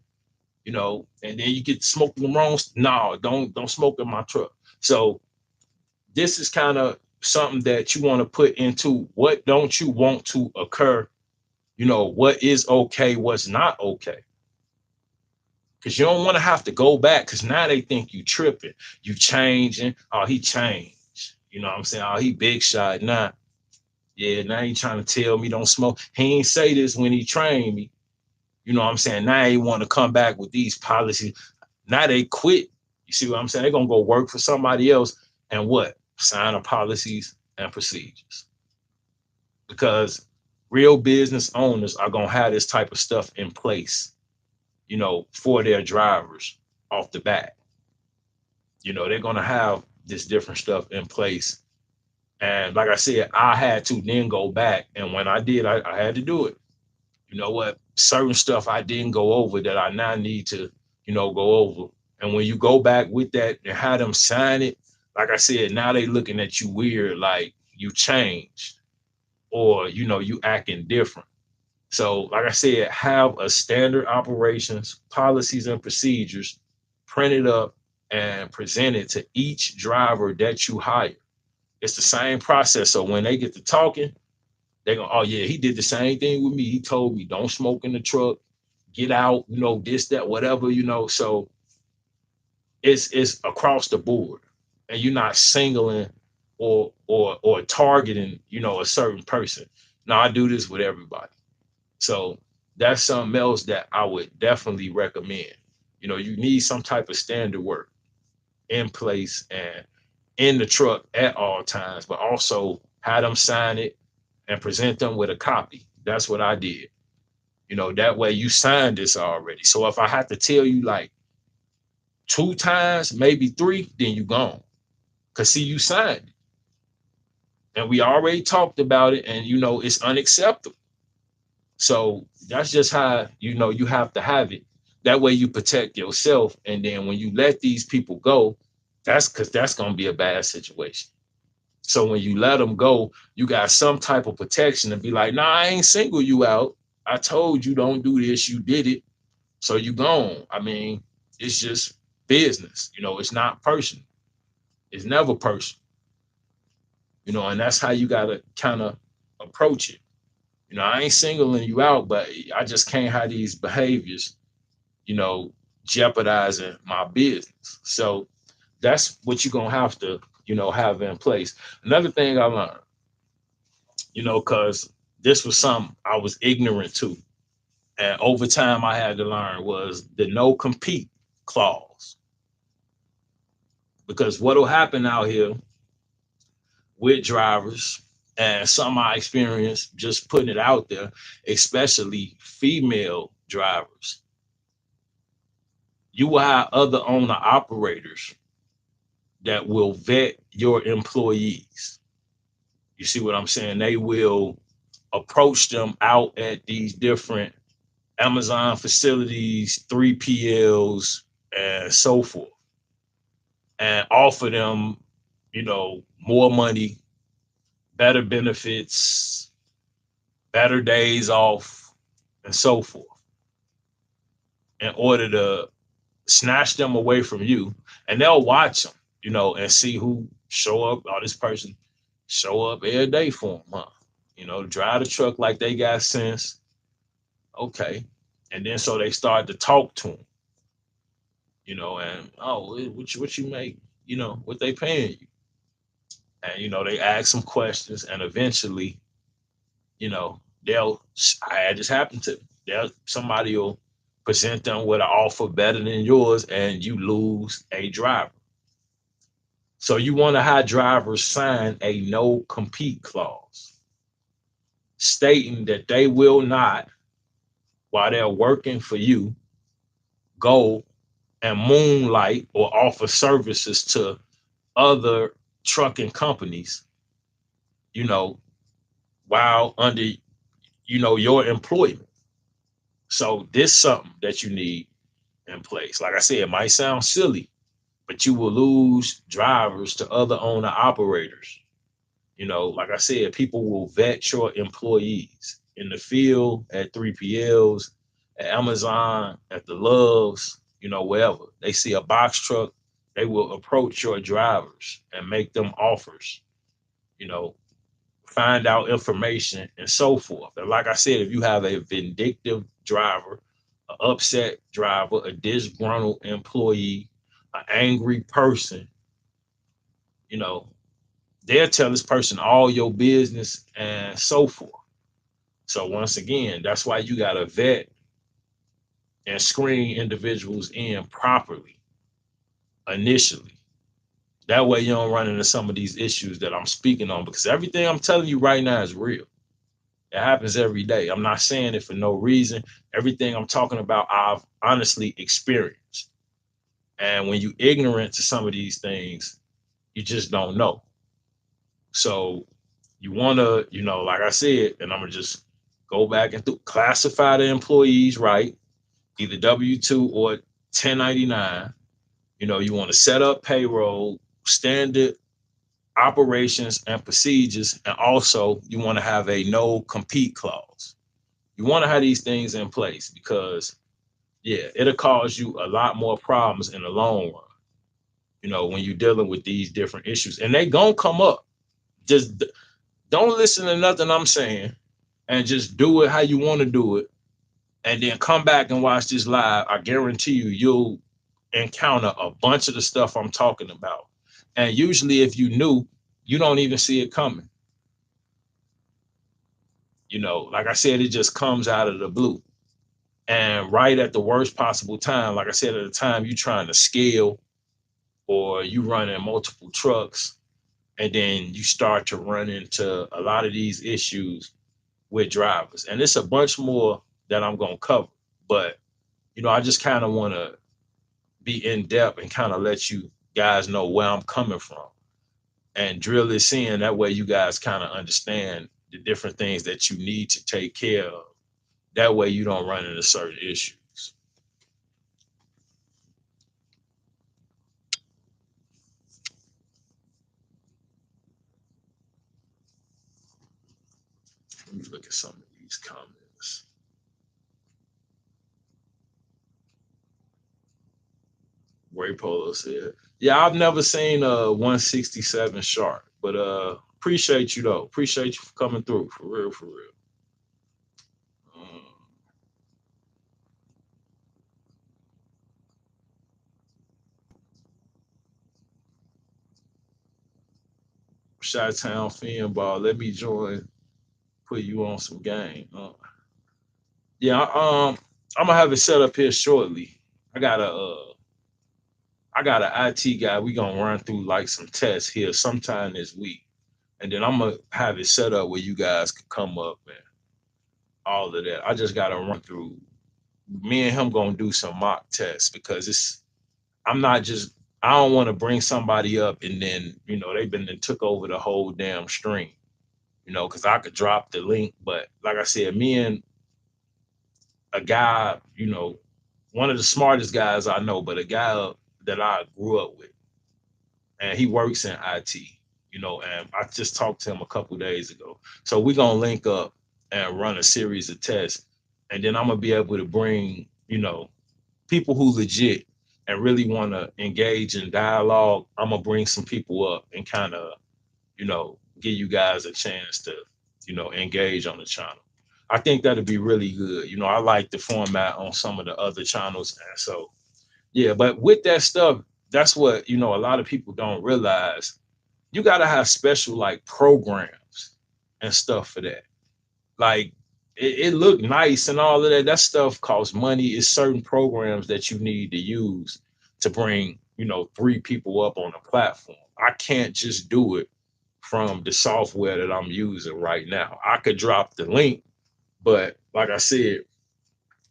And then you get smoking the wrong. No, don't smoke in my truck. So this is kind of something that you want to put into what don't you want to occur, what is okay, what's not okay. Because you don't want to have to go back, because now they think you tripping, you changing. Oh, he changed. You know what I'm saying? Oh, he big shot now. Yeah, now he trying to tell me don't smoke. He ain't say this when he trained me. You know what I'm saying? Now he want to come back with these policies. Now they quit. You see what I'm saying? They're going to go work for somebody else and what? Sign the policies and procedures. Because real business owners are going to have this type of stuff in place, for their drivers off the bat. They're going to have this different stuff in place. And like I said, I had to then go back. And when I did, I had to do it. You know what? Certain stuff I didn't go over that I now need to, go over. And when you go back with that and have them sign it, like I said, now they looking at you weird, like you changed, or, you acting different. So, like I said, have a standard operations, policies and procedures printed up and presented to each driver that you hire. It's the same process. So when they get to talking, they go, oh yeah, he did the same thing with me. He told me don't smoke in the truck, get out, this, that, whatever, So it's across the board, and you're not singling or targeting, a certain person. Now I do this with everybody. So that's something else that I would definitely recommend. You need some type of standard work in place and in the truck at all times, but also have them sign it and present them with a copy. That's what I did. That way you signed this already. So if I have to tell you like 2 times, maybe 3, then you gone. Cause see, you signed it. And we already talked about it, and it's unacceptable. So that's just how you have to have it. That way you protect yourself. And then when you let these people go, that's because that's gonna be a bad situation. So when you let them go, you got some type of protection to be like, nah, I ain't single you out. I told you don't do this, you did it. So you gone. I mean, it's just business. It's not personal. It's never personal. And that's how you gotta kind of approach it. I ain't singling you out, but I just can't have these behaviors, you know, jeopardizing my business. So that's what you're gonna have to, have in place. Another thing I learned, because this was something I was ignorant to, and over time I had to learn, was the no compete clause. Because what'll happen out here with drivers, and some I experienced just putting it out there, especially female drivers, you will have other owner operators that will vet your employees. You see what I'm saying? They will approach them out at these different Amazon facilities, 3PLs, and so forth, and offer them, more money, better benefits, better days off, and so forth, in order to snatch them away from you. And they'll watch them, and see who show up. Oh, this person show up every day for them, huh? Drive the truck like they got sense. Okay. And then so they start to talk to them, and oh, what you make, what they paying you. And they ask some questions, and eventually, they'll I had this happen to me. Somebody will present them with an offer better than yours, and you lose a driver. So you want to have drivers sign a no compete clause, stating that they will not, while they're working for you, go and moonlight or offer services to other trucking companies, you know, while under, your employment. So this something that you need in place. Like I said, it might sound silly, but you will lose drivers to other owner operators. Like I said, people will vet your employees in the field, at 3PLs, at Amazon, at the Loves, wherever. They see a box truck, they will approach your drivers and make them offers, you know, find out information and so forth. And like I said, if you have a vindictive driver, an upset driver, a disgruntled employee, an angry person, you know, they'll tell this person all your business and so forth. So once again, that's why you got to vet and screen individuals in properly initially. That way you don't run into some of these issues that I'm speaking on, because everything I'm telling you right now is real. It happens every day. I'm not saying it for no reason. Everything I'm talking about, I've honestly experienced. And when you ignorant to some of these things, you just don't know. So you want to, like I said, and I'm going to just go back and classify the employees right, either W-2 or 1099. You want to set up payroll, standard operations and procedures, and also you want to have a no compete clause. You want to have these things in place because, yeah, it'll cause you a lot more problems in the long run, when you're dealing with these different issues. And they going to come up. Just don't listen to nothing I'm saying and just do it how you want to do it. And then come back and watch this live. I guarantee you'll encounter a bunch of the stuff I'm talking about. And usually, if you knew, you don't even see it coming. Like I said, it just comes out of the blue. And right at the worst possible time, like I said, at the time you're trying to scale or you running multiple trucks, and then you start to run into a lot of these issues with drivers. And it's a bunch more that I'm going to cover. But, I just kind of want to be in depth and kind of let you guys know where I'm coming from and drill this in. That way you guys kind of understand the different things that you need to take care of. That way you don't run into certain issues. Let me look at some of these comments. Ray Polo said, "Yeah, I've never seen a 167 shark, but appreciate you though. Appreciate you for coming through for real, for real." Um, Shot Town Fin Ball, let me join. Put you on some game. Yeah, I'm gonna have it set up here shortly. I got a I got an IT guy. We gonna run through like some tests here sometime this week, and then I'm gonna have it set up where you guys can come up and all of that. I just gotta run through. Me and him gonna do some mock tests because it's. I'm not just. I don't want to bring somebody up and then they've been and took over the whole damn stream. Because I could drop the link, but like I said, me and a guy, one of the smartest guys I know, but a guy that I grew up with, and he works in IT. And I just talked to him a couple days ago. So we're gonna link up and run a series of tests, and then I'm gonna be able to bring people who legit and really want to engage in dialogue. I'm gonna bring some people up and kind of give you guys a chance to engage on the channel. I think that'd be really good. I like the format on some of the other channels, and so yeah. But with that stuff, that's what a lot of people don't realize. You got to have special like programs and stuff for that. Like it looked nice and all of that. That stuff costs money. It's certain programs that you need to use to bring, three people up on a platform. I can't just do it from the software that I'm using right now. I could drop the link, but like I said,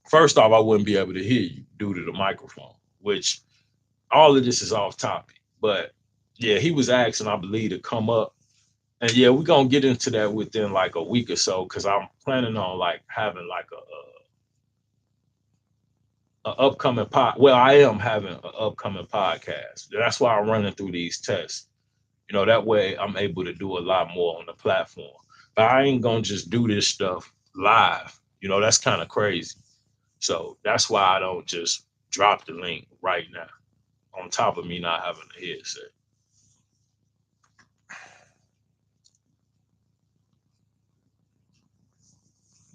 first off, I wouldn't be able to hear you due to the microphone, which all of this is off topic. But yeah, he was asking, I believe, to come up. And yeah, we're gonna get into that within like a week or so because I'm planning on like having like a upcoming pod. Well, I am having an upcoming podcast. That's why I'm running through these tests. That way I'm able to do a lot more on the platform. But I ain't gonna just do this stuff live. That's kind of crazy. So that's why I don't just drop the link right now. On top of me not having a headset.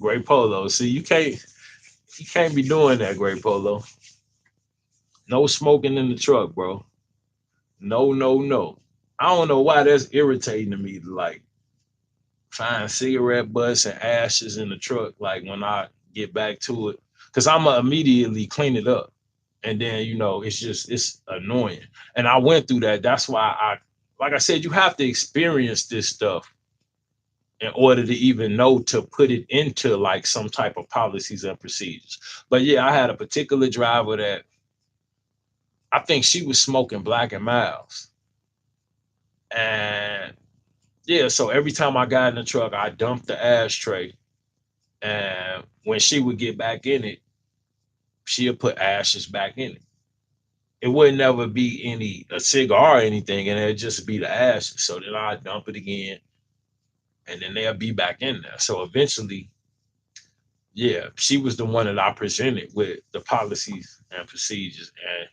Great Polo. See, you can't be doing that, Great Polo. No smoking in the truck, bro. No, no, no. I don't know why that's irritating to me. Like find cigarette butts and ashes in the truck. Like when I get back to it, because I'ma immediately clean it up, and then it's annoying. And I went through that. That's why like I said, you have to experience this stuff in order to even know to put it into like some type of policies and procedures. But yeah, I had a particular driver that I think she was smoking Black and Miles. And yeah, so every time I got in the truck, I dumped the ashtray. And when she would get back in it, she'd put ashes back in it. It would never be a cigar or anything, and it'd just be the ashes. So then I'd dump it again, and then they'll be back in there. So eventually, yeah, she was the one that I presented with the policies and procedures, and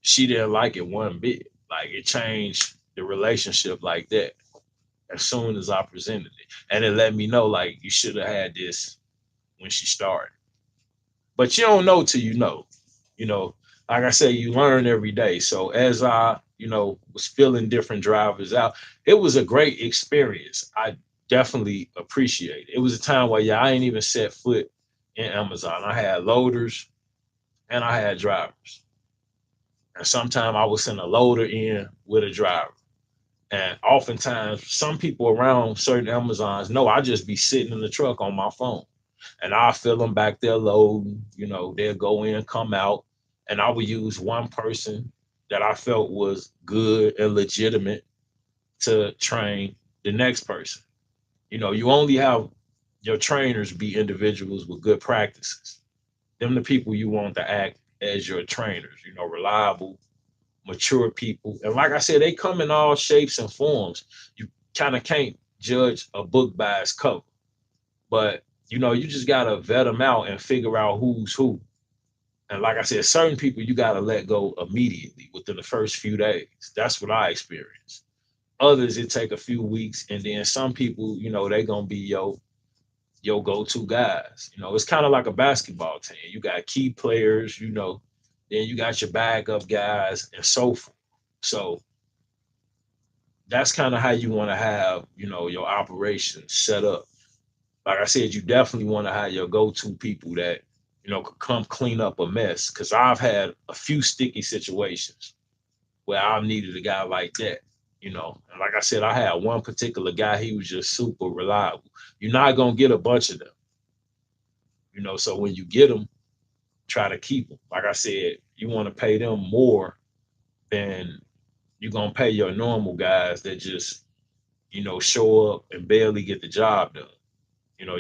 she didn't like it one bit. Like it changed the relationship like that as soon as I presented it. And it let me know like you should have had this when she started. But you don't know till you know. You know, like I say, you learn every day. So as I, was filling different drivers out, it was a great experience. I definitely appreciate it. It was a time where yeah, I ain't even set foot in Amazon. I had loaders and I had drivers. And sometimes I would send a loader in with a driver. And oftentimes, some people around certain Amazons know I just be sitting in the truck on my phone, and I fill them back there loading. They'll go in, come out, and I would use one person that I felt was good and legitimate to train the next person. You only have your trainers be individuals with good practices. Them the people you want to act as your trainers. Reliable, mature people. And like I said, they come in all shapes and forms. You kind of can't judge a book by its cover, but you just gotta vet them out and figure out who's who. And like I said, certain people you gotta let go immediately within the first few days. That's what I experienced. Others it take a few weeks, and then some people, they gonna be your go-to guys. It's kind of like a basketball team. You got key players, then you got your backup guys and so forth. So that's kind of how you want to have, your operation set up. Like I said, you definitely want to have your go-to people that, could come clean up a mess. Cause I've had a few sticky situations where I needed a guy like that, And like I said, I had one particular guy, he was just super reliable. You're not gonna get a bunch of them, so when you get them, try to keep them. Like I said, you want to pay them more than you're gonna pay your normal guys that just, show up and barely get the job done.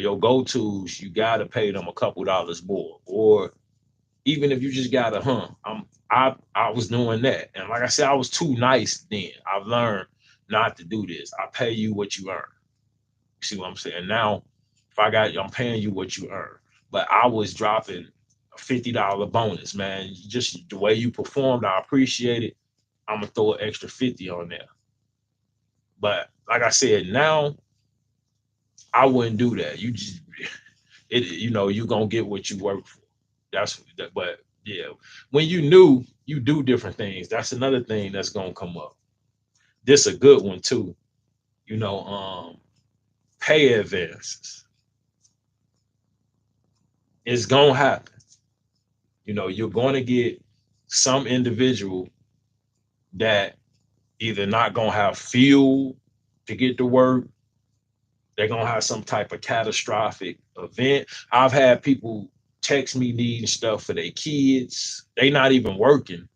Your go-tos, you gotta pay them a couple dollars more. Or Even if you just got a I was doing that. And like I said, I was too nice then. I've learned not to do this. I pay you what you earn. You see what I'm saying? Now, if I'm paying you what you earn. But I was dropping a $50 bonus, man. Just the way you performed, I appreciate it. I'm gonna throw an extra 50 on there. But like I said, now I wouldn't do that. You just you're gonna get what you work for. That's that, but yeah, when you knew you do different things, that's another thing that's gonna come up. This a good one too. You know, pay advances. It's gonna happen. You're gonna get some individual that either not gonna have fuel to get to work, they're gonna have some type of catastrophic event. I've had people text me needing stuff for their kids. They not even working.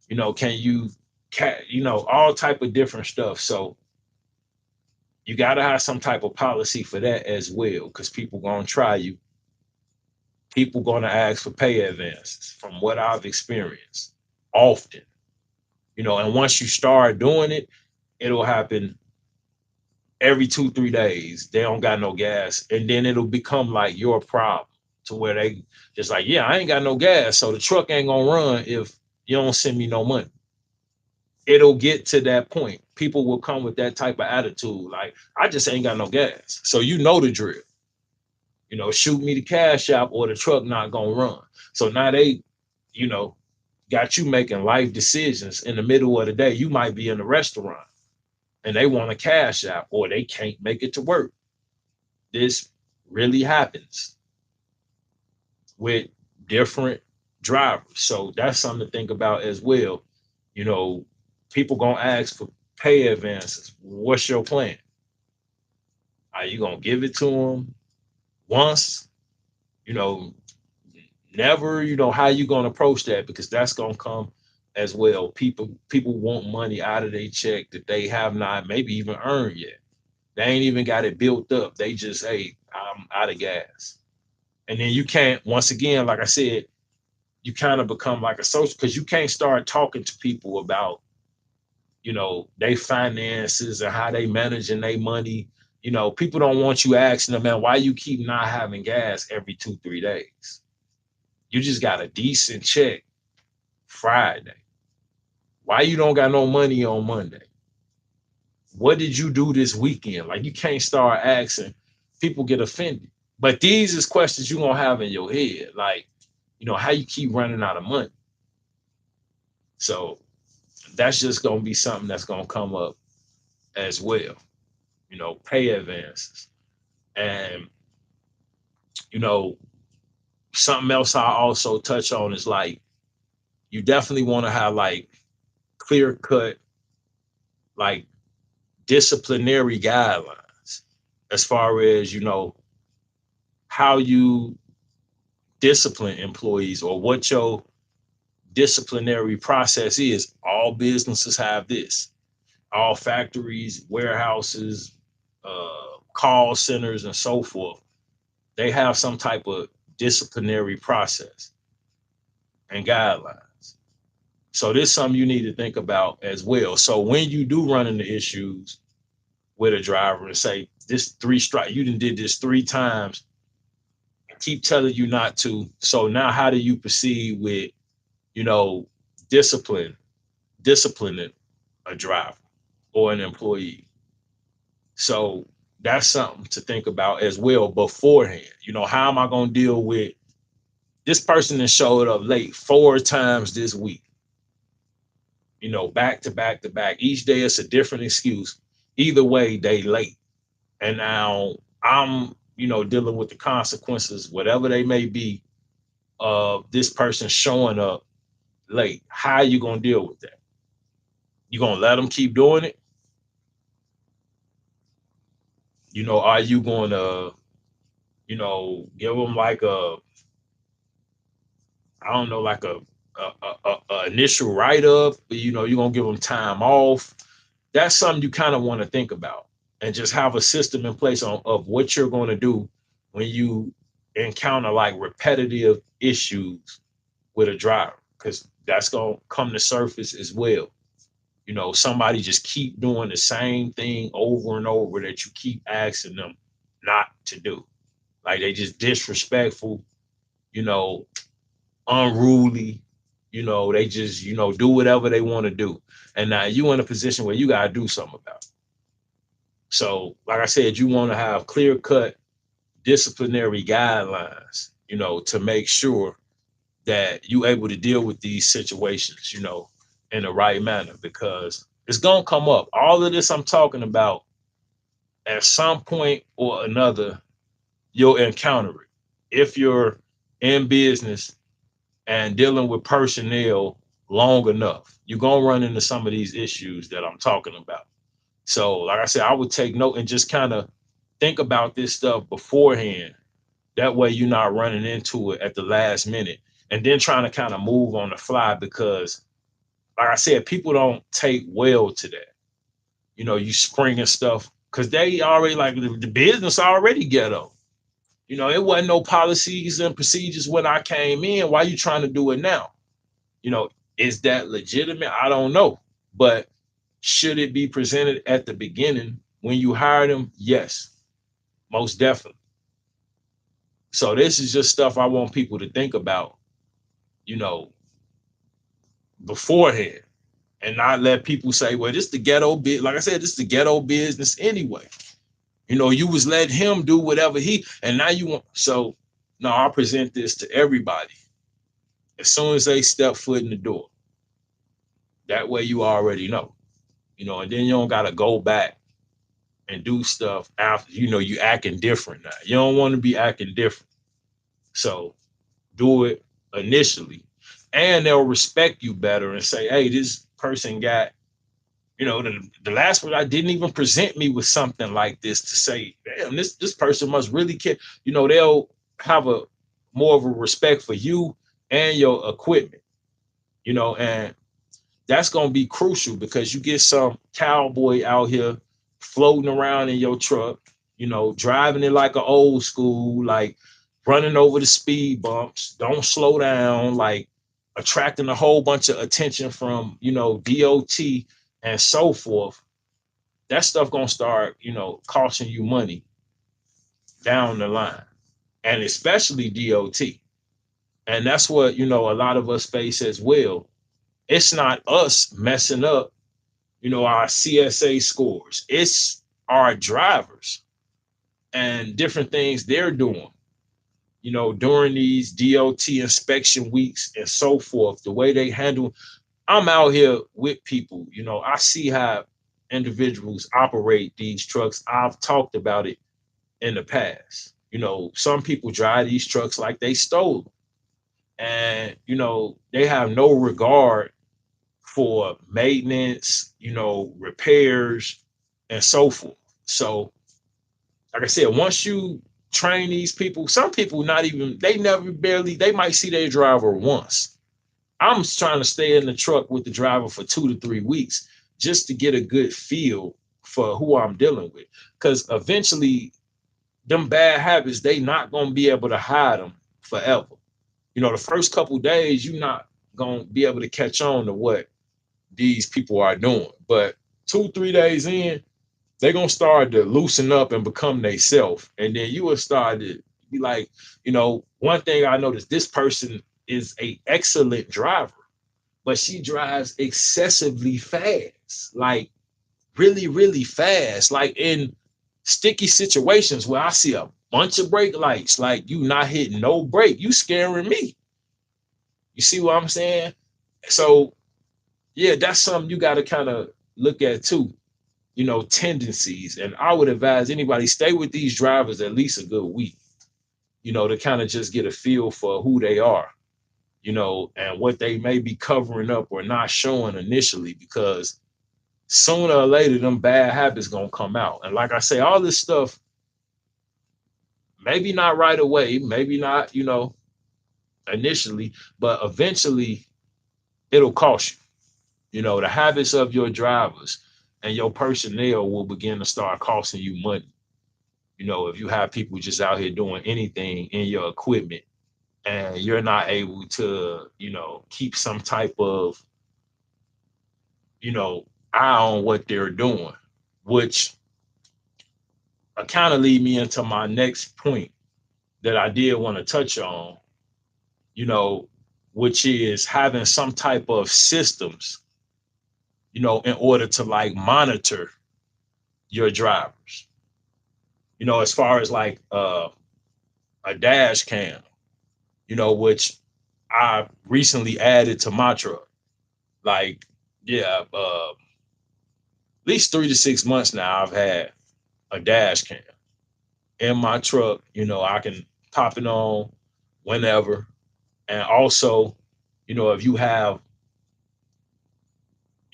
Can you all type of different stuff. So you gotta have some type of policy for that as well, because people gonna try you. People gonna ask for pay advances from what I've experienced often. And once you start doing it, it'll happen every 2, 3 days. They don't got no gas. And then it'll become like your problem to where they just like, yeah, I ain't got no gas. So the truck ain't gonna run if you don't send me no money. It'll get to that point. People will come with that type of attitude. Like, I just ain't got no gas. So you know the drill. Shoot me the cash app or the truck not gonna run. So now they, you know, got you making life decisions in the middle of the day. You might be in a restaurant and they want a cash app or they can't make it to work. This really happens with different drivers. So that's something to think about as well. You know, people gonna ask for pay advances. What's your plan? Are you gonna give it to them once? You know, never. How you gonna approach that, because that's gonna come as well. People want money out of their check that they have not maybe even earned yet. They ain't even got it built up. They just, hey, I'm out of gas. And then you can't, once again, like I said, you kind of become like a social, because you can't start talking to people about, they finances and how they managing their money. People don't want you asking them, man, why you keep not having gas every 2, 3 days? You just got a decent check Friday. Why you don't got no money on Monday? What did you do this weekend? Like, you can't start asking. People get offended. But these is questions you're gonna have in your head. Like, how you keep running out of money. So that's just gonna be something that's gonna come up as well. Pay advances. And you know, something else I also touch on is like, you definitely want to have like clear cut, like disciplinary guidelines as far as, how you discipline employees or what your disciplinary process is. All businesses have this. All factories, warehouses, call centers, and so forth, they have some type of disciplinary process and guidelines. So this is something you need to think about as well. So when you do run into issues with a driver and say, this 3 strike, you done did this 3 times, keep telling you not to. So now how do you proceed with, you know, discipline, disciplining a driver or an employee? So that's something to think about as well beforehand. How am I going to deal with this person that showed up late 4 times this week? Back to back to back. Each day it's a different excuse. Either way, they late. And now I'm, dealing with the consequences, whatever they may be, of this person showing up late. How are you going to deal with that? You going to let them keep doing it? Are you going to, give them like I don't know, like a initial write up? You're going to give them time off. That's something you kind of want to think about and just have a system in place of what you're going to do when you encounter like repetitive issues with a driver, because that's gonna come to surface as well. Somebody just keep doing the same thing over and over that you keep asking them not to do. Like they just disrespectful, you know, unruly, they just, do whatever they want to do. And now you in a position where you gotta do something about it. So, like I said, you want to have clear cut disciplinary guidelines, to make sure that you able to deal with these situations, in the right manner, because it's gonna come up. All of this I'm talking about, at some point or another, you'll encounter it. If you're in business and dealing with personnel long enough, you're gonna run into some of these issues that I'm talking about. So, like I said, I would take note and just kind of think about this stuff beforehand. That way, you're not running into it at the last minute and then trying to kind of move on the fly, because, like I said, people don't take well to that. You springing stuff because they already, like, the business already ghetto. It wasn't no policies and procedures when I came in. Why you trying to do it now? You know, is that legitimate? I don't know. But should it be presented at the beginning when you hire them? Yes, most definitely. So this is just stuff I want people to think about, you know, beforehand, and not let people say, well, this the ghetto bit. Like I said, this the ghetto business anyway. You was letting him do whatever and now you want. So no, I present this to everybody as soon as they step foot in the door. That way you already know, and then you don't got to go back and do stuff after, you acting different now. You don't want to be acting different. So do it initially, and they'll respect you better and say, hey, this person got, the last one I didn't even present me with something like this to say, damn, this person must really care. They'll have a more of a respect for you and your equipment, and that's going to be crucial, because you get some cowboy out here floating around in your truck, driving it like an old school, like running over the speed bumps, don't slow down, like attracting a whole bunch of attention from, DOT and so forth. That stuff going to start, costing you money down the line, and especially DOT. And that's what, a lot of us face as well. It's not us messing up, our CSA scores. It's our drivers and different things they're doing, during these DOT inspection weeks and so forth, the way they handle. I'm out here with people, I see how individuals operate these trucks. I've talked about it in the past. Some people drive these trucks like they stole them. And, they have no regard for maintenance, repairs, and so forth. So, like I said, once you train these people, some people not even, they never barely, they might see their driver once. I'm trying to stay in the truck with the driver for 2 to 3 weeks just to get a good feel for who I'm dealing with. Because eventually, them bad habits, they not going to be able to hide them forever. The first couple of days, you're not going to be able to catch on to what these people are doing. But 2, 3 days in, they're gonna start to loosen up and become they self. And then you will start to be like, one thing I noticed, this person is a excellent driver, but she drives excessively fast, like really, really fast, like in sticky situations where I see a bunch of brake lights, like you not hitting no brake, you scaring me. You see what I'm saying? So yeah, that's something you got to kind of look at too, tendencies. And I would advise anybody stay with these drivers at least a good week, to kind of just get a feel for who they are, and what they may be covering up or not showing initially, because sooner or later, them bad habits going to come out. And like I say, all this stuff, maybe not right away, maybe not, initially, but eventually it'll cost you. The habits of your drivers and your personnel will begin to start costing you money. If you have people just out here doing anything in your equipment, and you're not able to, keep some type of, eye on what they're doing, which kind of lead me into my next point that I did want to touch on, you know, which is having some type of systems, in order to like monitor your drivers, as far as like a dash cam, which I recently added to my truck. Like, yeah, at least 3 to 6 months now, I've had a dash cam in my truck. I can pop it on whenever. And also, if you have,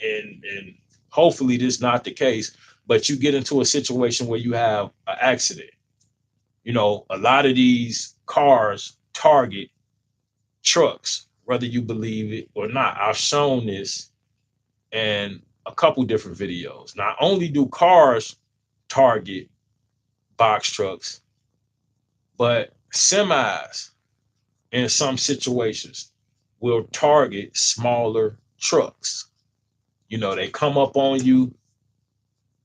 and hopefully this is not the case, but you get into a situation where you have an accident. A lot of these cars target trucks, whether you believe it or not. I've shown this in a couple different videos. Not only do cars target box trucks, but semis in some situations will target smaller trucks. They come up on you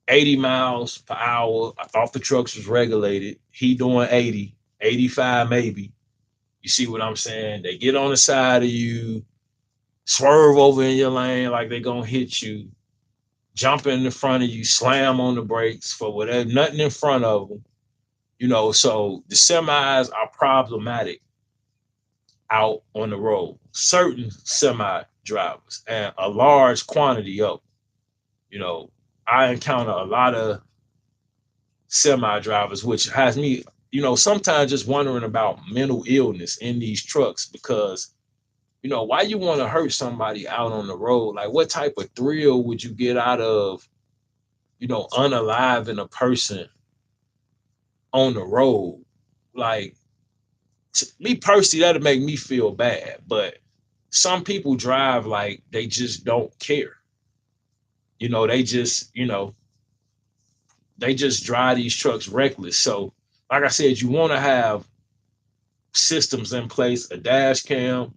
80 miles per hour. I thought the trucks was regulated. He doing 80, 85 maybe. You see what I'm saying? They get on the side of you, swerve over in your lane like they're gonna hit you, jump in the front of you, slam on the brakes for whatever, nothing in front of them. So the semis are problematic out on the road. Certain semi drivers and a large quantity of, you know, I encounter a lot of semi drivers, which has me, sometimes just wondering about mental illness in these trucks because, why you want to hurt somebody out on the road? Like, what type of thrill would you get out of, unaliving a person on the road? Like, me personally, that'd make me feel bad. But some people drive like they just don't care. They just, they just drive these trucks reckless. So, like I said, you want to have systems in place, a dash cam,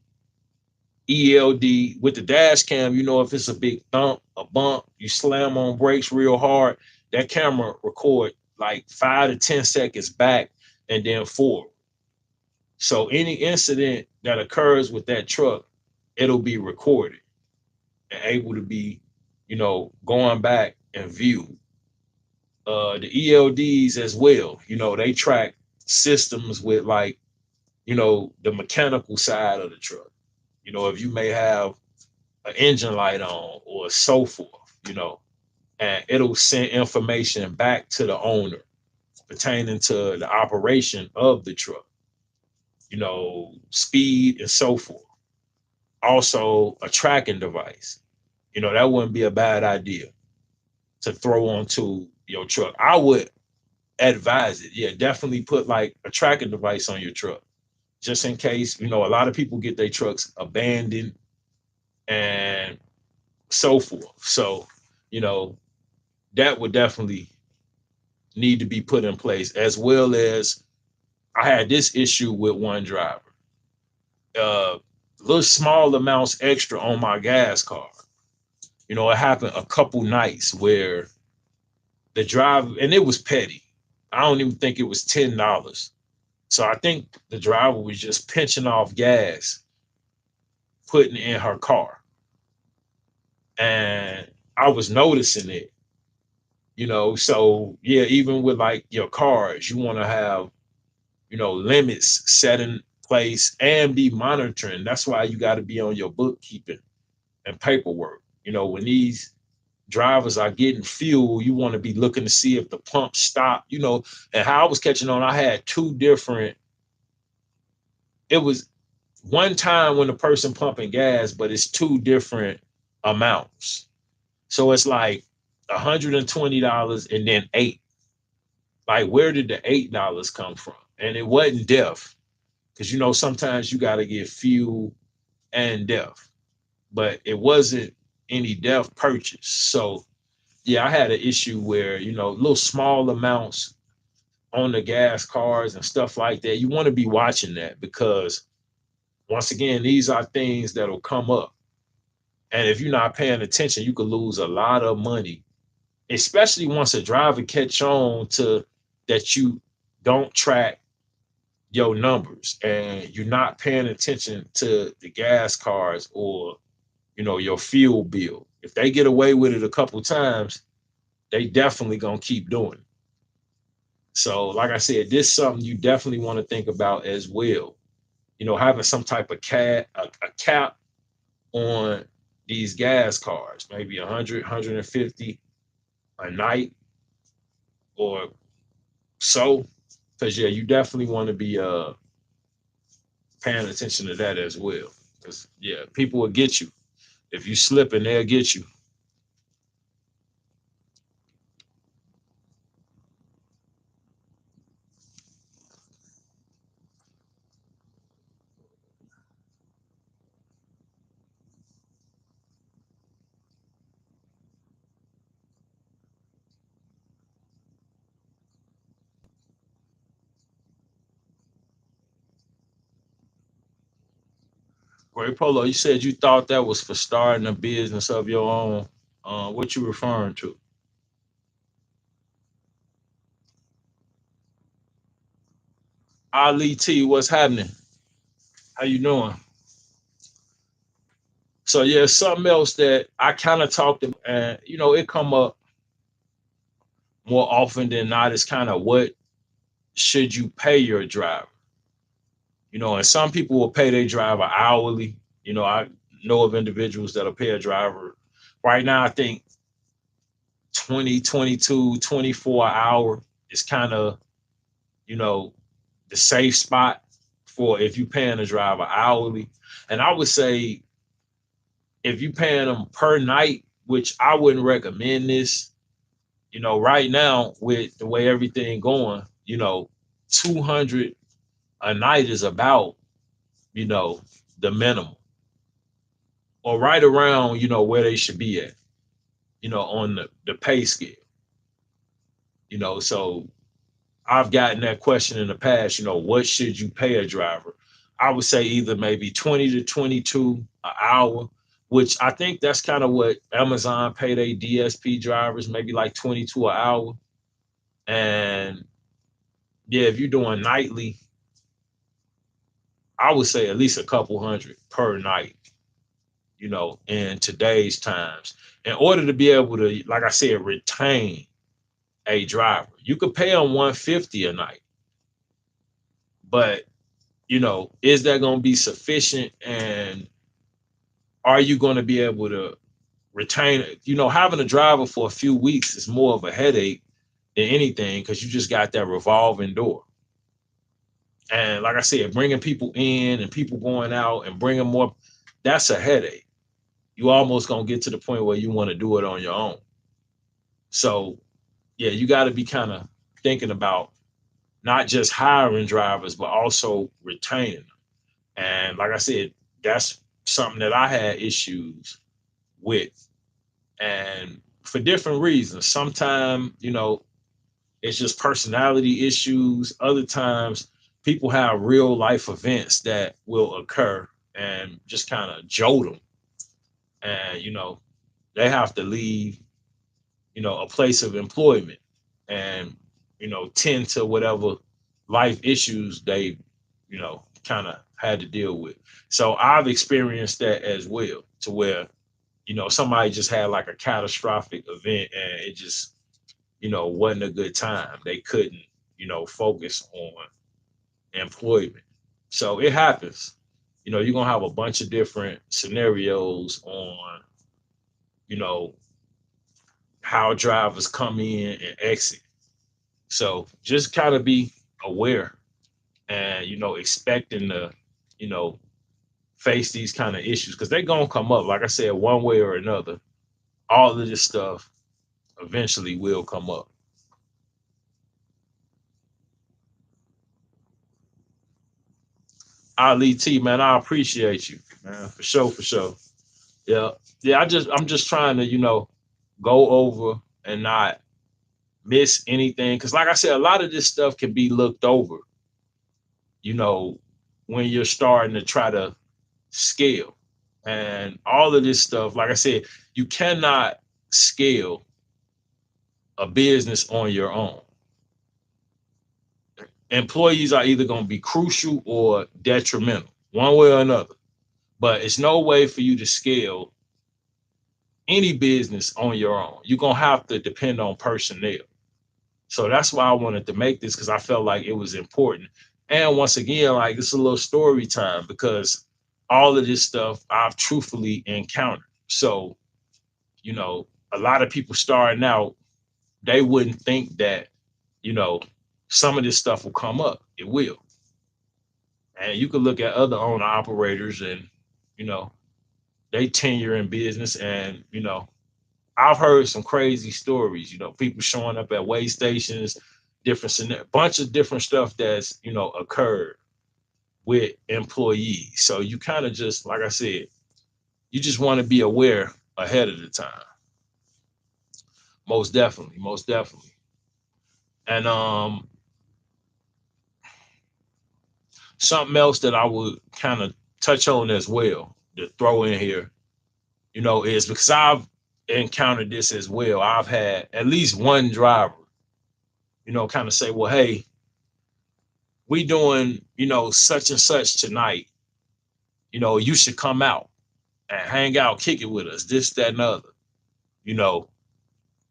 ELD. With the dash cam, if it's a big thump, a bump, you slam on brakes real hard, that camera record like 5 to 10 seconds back and then forward. So any incident that occurs with that truck, it'll be recorded and able to be, going back and viewed. The ELDs as well, they track systems with like, the mechanical side of the truck. If you may have an engine light on or so forth, and it'll send information back to the owner pertaining to the operation of the truck, speed and so forth. Also, a tracking device. That wouldn't be a bad idea to throw onto your truck. I would advise it. Yeah, definitely put like a tracking device on your truck just in case. A lot of people get their trucks abandoned and so forth. So, you know, that would definitely need to be put in place, as well as I had this issue with one driver. Little small amounts extra on my gas card. It happened a couple nights where the driver, and it was petty. I don't even think it was $10. So I think the driver was just pinching off gas, putting in her car. And I was noticing it, so yeah, even with like your cars, you want to have, limits set in place and be monitoring. That's why you got to be on your bookkeeping and paperwork. When these drivers are getting fuel, you want to be looking to see if the pump stopped, and how I was catching on, I had two different, it was one time when the person pumping gas, but it's two different amounts. So it's like $120 and then eight. Like, where did the $8 come from? And it wasn't DEF, because sometimes you got to get fuel and DEF, but it wasn't any DEF purchase. So yeah, I had an issue where little small amounts on the gas cars and stuff like that. You want to be watching that because Once again, these are things that'll come up. And if you're not paying attention, you could lose a lot of money, especially once a driver catch on to that you don't track your numbers and you're not paying attention to the gas cards or your fuel bill. If they get away with it a couple times, they definitely gonna keep doing it. So, like I said, this is something you definitely want to think about as well. Having some type of a cap on these gas cards, maybe 100, 150 a night or so. Because yeah, you definitely want to be paying attention to that as well. Because yeah, people will get you. If you slip and they'll get you. Great Polo, you said you thought that was for starting a business of your own. What you referring to? Ali T, what's happening? How you doing? So yeah, something else that I kind of talked about, and it come up more often than not is kind of what should you pay your driver? And some people will pay their driver hourly. I know of individuals that'll pay a driver right now. I think 20, 22, 24 an hour is kind of, you know, the safe spot for if you paying a driver hourly. And I would say if you paying them per night, which I wouldn't recommend this, right now with the way everything going, 200 a night is about, you know, the minimum or right around, where they should be at, on the pay scale, so I've gotten that question in the past, what should you pay a driver? I would say either maybe 20 to 22 an hour, which I think that's kind of what Amazon pay their DSP drivers, maybe like 22 an hour. And yeah, if you're doing nightly, I would say at least a couple hundred per night, in today's times. In order to be able to, like I said, retain a driver, you could pay them 150 a night, but is that going to be sufficient? And are you going to be able to retain it? Having a driver for a few weeks is more of a headache than anything because you just got that revolving door. And like I said, bringing people in and people going out and bringing more, that's a headache. You almost going to get to the point where you want to do it on your own. So, yeah, you got to be kind of thinking about not just hiring drivers, but also retaining them. And like I said, that's something that I had issues with. And for different reasons. Sometimes, it's just personality issues. Other times, people have real life events that will occur and just kind of jolt them. And, they have to leave, a place of employment and, tend to whatever life issues they, kind of had to deal with. So I've experienced that as well, to where, somebody just had like a catastrophic event and it just, wasn't a good time. They couldn't, focus on employment. So it happens. You're gonna have a bunch of different scenarios on, you know, how drivers come in and exit. So just kind of be aware and expecting to, you know, face these kind of issues because they're gonna come up. Like I said, one way or another, all of this stuff eventually will come up. Ali T, man, I appreciate you, man, for sure, for sure. Yeah, yeah. I'm just trying to, go over and not miss anything because, like I said, a lot of this stuff can be looked over, you know, when you're starting to try to scale. And all of this stuff, like I said, you cannot scale a business on your own. Employees are either going to be crucial or detrimental, one way or another. But it's no way for you to scale any business on your own. You're going to have to depend on personnel. So that's why I wanted to make this, because I felt like it was important. And once again, like, it's a little story time, because all of this stuff I've truthfully encountered. So, a lot of people starting out, they wouldn't think that, you know, some of this stuff will come up. It will. And you can look at other owner operators, and, you know, they tenure in business, and, I've heard some crazy stories, people showing up at way stations, bunch of different stuff that's, occurred with employees. So you kind of just, like I said, you just want to be aware ahead of the time. Most definitely, most definitely. And something else that I would kind of touch on as well to throw in here, is because I've encountered this as well. I've had at least one driver, kind of say, well, hey, we doing, such and such tonight. You should come out and hang out, kick it with us, this, that, and other, you know,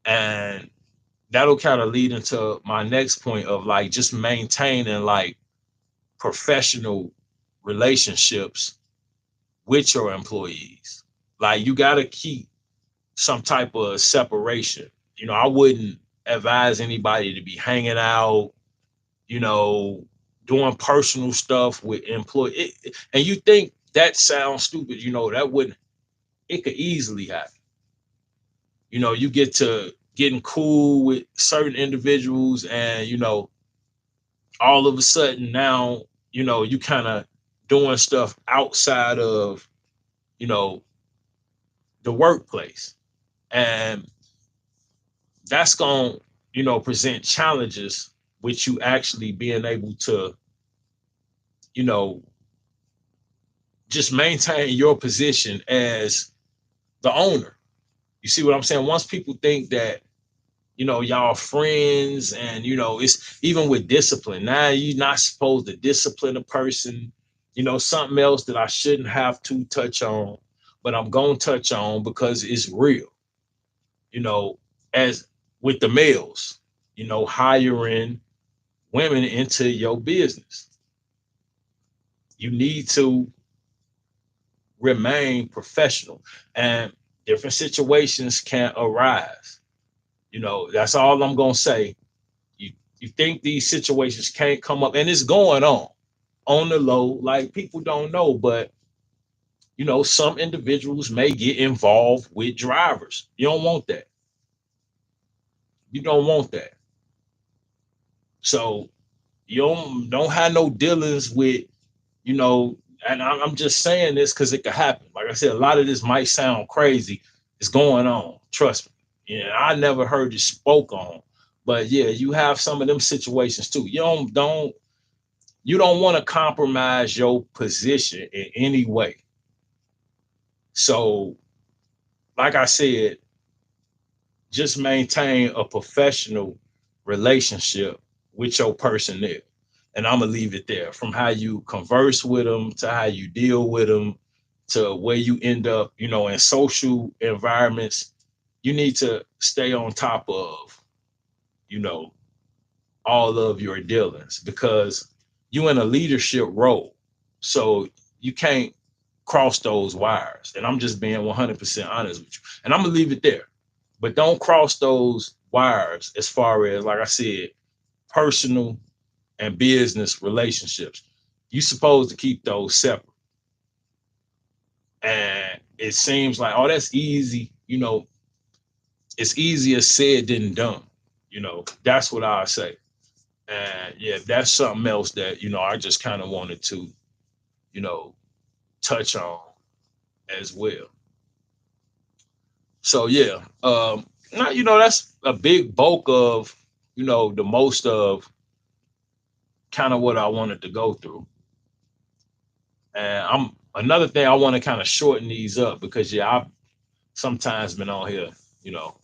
and that'll kind of lead into my next point of, like, just maintaining, like, professional relationships with your employees. Like, you got to keep some type of separation. I wouldn't advise anybody to be hanging out, you know, doing personal stuff with employees. And you think that sounds stupid, that wouldn't, it could easily happen. You get to getting cool with certain individuals, and, all of a sudden now, you kind of doing stuff outside of, you know, the workplace. And that's going to, present challenges with you actually being able to, you know, just maintain your position as the owner. You see what I'm saying? Once people think that, y'all friends, and, it's even with discipline. Now you're not supposed to discipline a person, something else that I shouldn't have to touch on, but I'm going to touch on because it's real, you know, as with the males, hiring women into your business. You need to remain professional, and different situations can arise. That's all I'm going to say. You think these situations can't come up, and it's going on the low, like, people don't know, but, some individuals may get involved with drivers. You don't want that. You don't want that. So you don't have no dealings with, you know and I'm just saying this because it could happen. Like I said, a lot of this might sound crazy. It's going on, trust me. Yeah, I never heard it spoke on, but yeah, you have some of them situations too. You don't want to compromise your position in any way. So, like I said, just maintain a professional relationship with your personnel. And I'm gonna leave it there. From how you converse with them, to how you deal with them, to where you end up, in social environments. You need to stay on top of, you know, all of your dealings, because you in a leadership role. So you can't cross those wires. And I'm just being 100% honest with you. And I'm gonna leave it there. But don't cross those wires as far as, like I said, personal and business relationships. You're supposed to keep those separate. And it seems like, oh, that's easy. It's easier said than done. That's what I say. And yeah, that's something else that, I just kind of wanted to, you know, touch on as well. So yeah, now, that's a big bulk of, the most of kind of what I wanted to go through. And I'm another thing I want to kind of shorten these up because yeah, I've sometimes been on here, you know,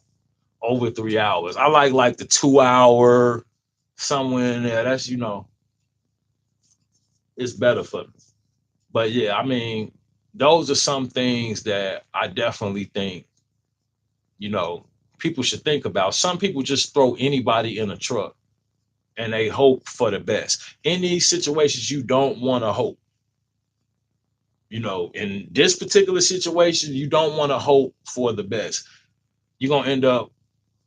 over 3 hours. I like the 2 hour somewhere in there. That's it's better for me. But yeah, I mean, those are some things that I definitely think, you know, people should think about. Some people just throw anybody in a truck and they hope for the best. In these situations, you don't want to hope. In this particular situation, you don't want to hope for the best. You're gonna end up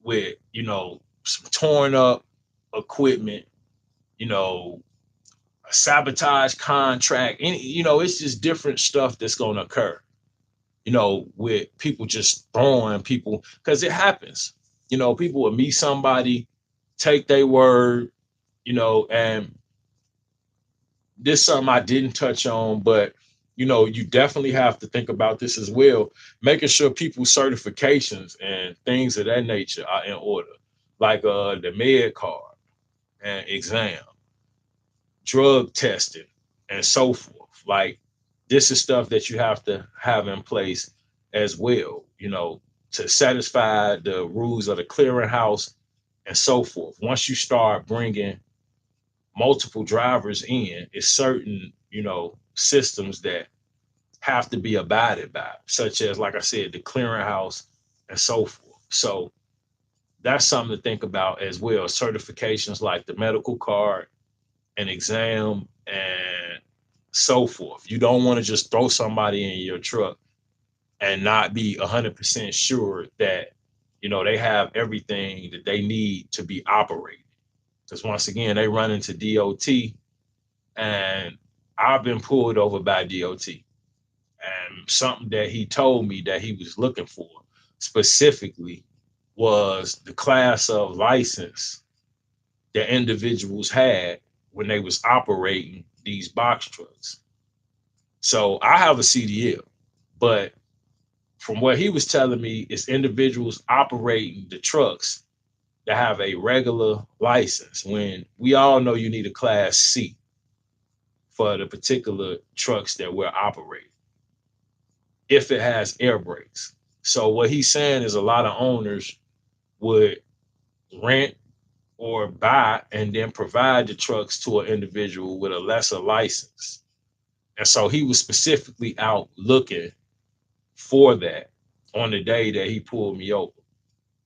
with, some torn up equipment, you know, a sabotage contract. It's just different stuff that's gonna occur, with people just throwing people because it happens. People will meet somebody, take their word, and this is something I didn't touch on, but you definitely have to think about this as well, making sure people's certifications and things of that nature are in order, like the med card and exam, drug testing, and so forth. Like this is stuff that you have to have in place as well, to satisfy the rules of the clearinghouse and so forth. Once you start bringing multiple drivers in, it's certain, systems that have to be abided by, such as, like I said, the clearinghouse and so forth. So that's something to think about as well. Certifications like the medical card, an exam, and so forth. You don't want to just throw somebody in your truck and not be 100% sure that, they have everything that they need to be operating. Because once again, they run into DOT, and I've been pulled over by DOT. And something that he told me that he was looking for specifically was the class of license that individuals had when they was operating these box trucks. So I have a CDL, but from what he was telling me, it's individuals operating the trucks that have a regular license when we all know you need a class C for the particular trucks that we're operating if it has air brakes. So what he's saying is a lot of owners would rent or buy and then provide the trucks to an individual with a lesser license. And so he was specifically out looking for that on the day that he pulled me over.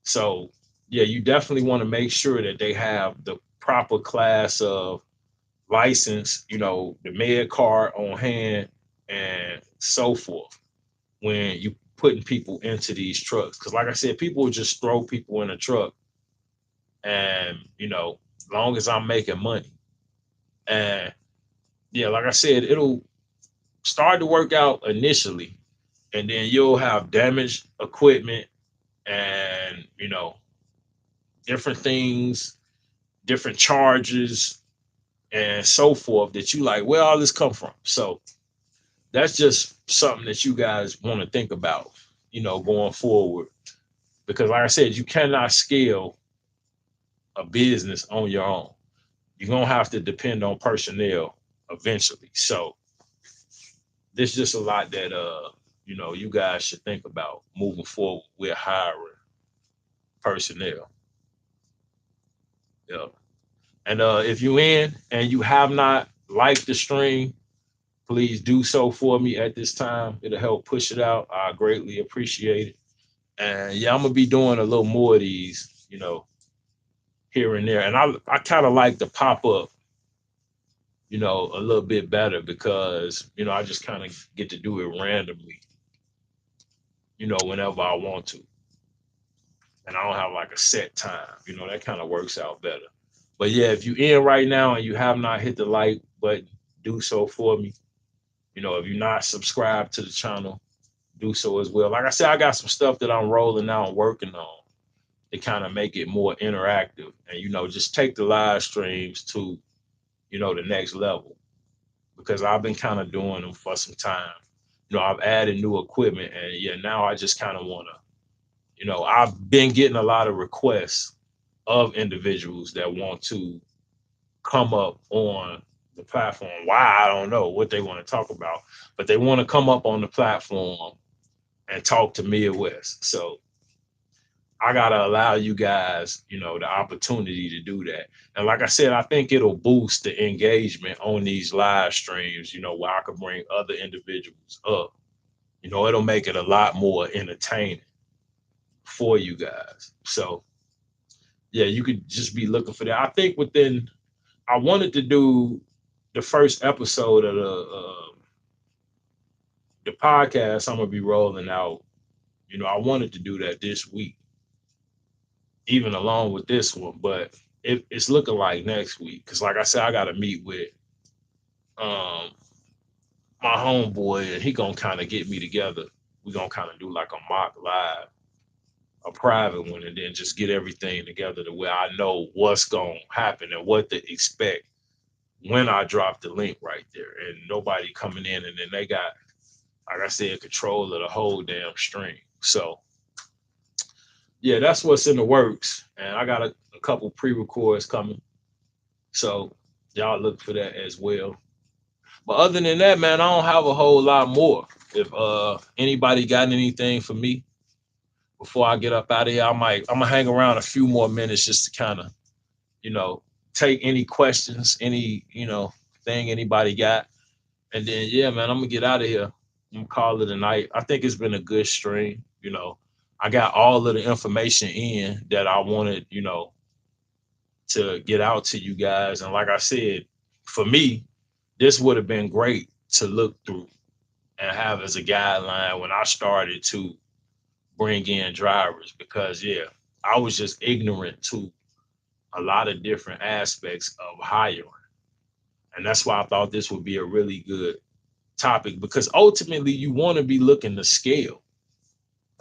So yeah, you definitely want to make sure that they have the proper class of license, the med card on hand and so forth when you putting people into these trucks. Because like I said, people will just throw people in a truck and, as long as I'm making money. And yeah, like I said, it'll start to work out initially, and then you'll have damaged equipment and, different things, different charges and so forth that you like, where all this come from? So that's just something that you guys want to think about, going forward. Because like I said, you cannot scale a business on your own. You're gonna have to depend on personnel eventually. So there's just a lot that you guys should think about moving forward with hiring personnel. Yeah. And if you in and you have not liked the stream, please do so for me at this time. It'll help push it out. I greatly appreciate it. And yeah, I'm gonna be doing a little more of these, here and there. And I kind of like the pop up, a little bit better because, I just kind of get to do it randomly, whenever I want to. And I don't have like a set time, that kind of works out better. But yeah, if you're in right now and you have not hit the like button, do so for me. If you're not subscribed to the channel, do so as well. Like I said, I got some stuff that I'm rolling out and working on to kind of make it more interactive and, just take the live streams to, the next level because I've been kind of doing them for some time. I've added new equipment and yeah, now I just kind of want to, I've been getting a lot of requests of individuals that want to come up on the platform. Why? I don't know what they want to talk about, but they want to come up on the platform and talk to Midwest. So I gotta allow you guys, the opportunity to do that. And like I said, I think it'll boost the engagement on these live streams, where I could bring other individuals up. It'll make it a lot more entertaining for you guys. So yeah, you could just be looking for that. I think I wanted to do the first episode of the podcast. I'm gonna be rolling out. I wanted to do that this week, even along with this one, but it's looking like next week. Cause like I said, I got to meet with um my homeboy, and he gonna kind of get me together. We gonna kind of do like a mock live, a private one, and then just get everything together to where I know what's gonna happen and what to expect when I drop the link right there, and nobody coming in, and then they got, like I said, control of the whole damn stream. So yeah, that's what's in the works, and I got a couple pre-records coming, so y'all look for that as well. But other than that, man, I don't have a whole lot more. If anybody got anything for me before I get up out of here, I'm gonna hang around a few more minutes just to kind of, you know, take any questions, any, thing anybody got. And then yeah, man, I'm gonna get out of here. I'm gonna call it a night. I think it's been a good stream. I got all of the information in that I wanted, to get out to you guys. And like I said, for me, this would have been great to look through and have as a guideline when I started to bring in drivers, because yeah, I was just ignorant to a lot of different aspects of hiring. And that's why I thought this would be a really good topic, because ultimately you want to be looking to scale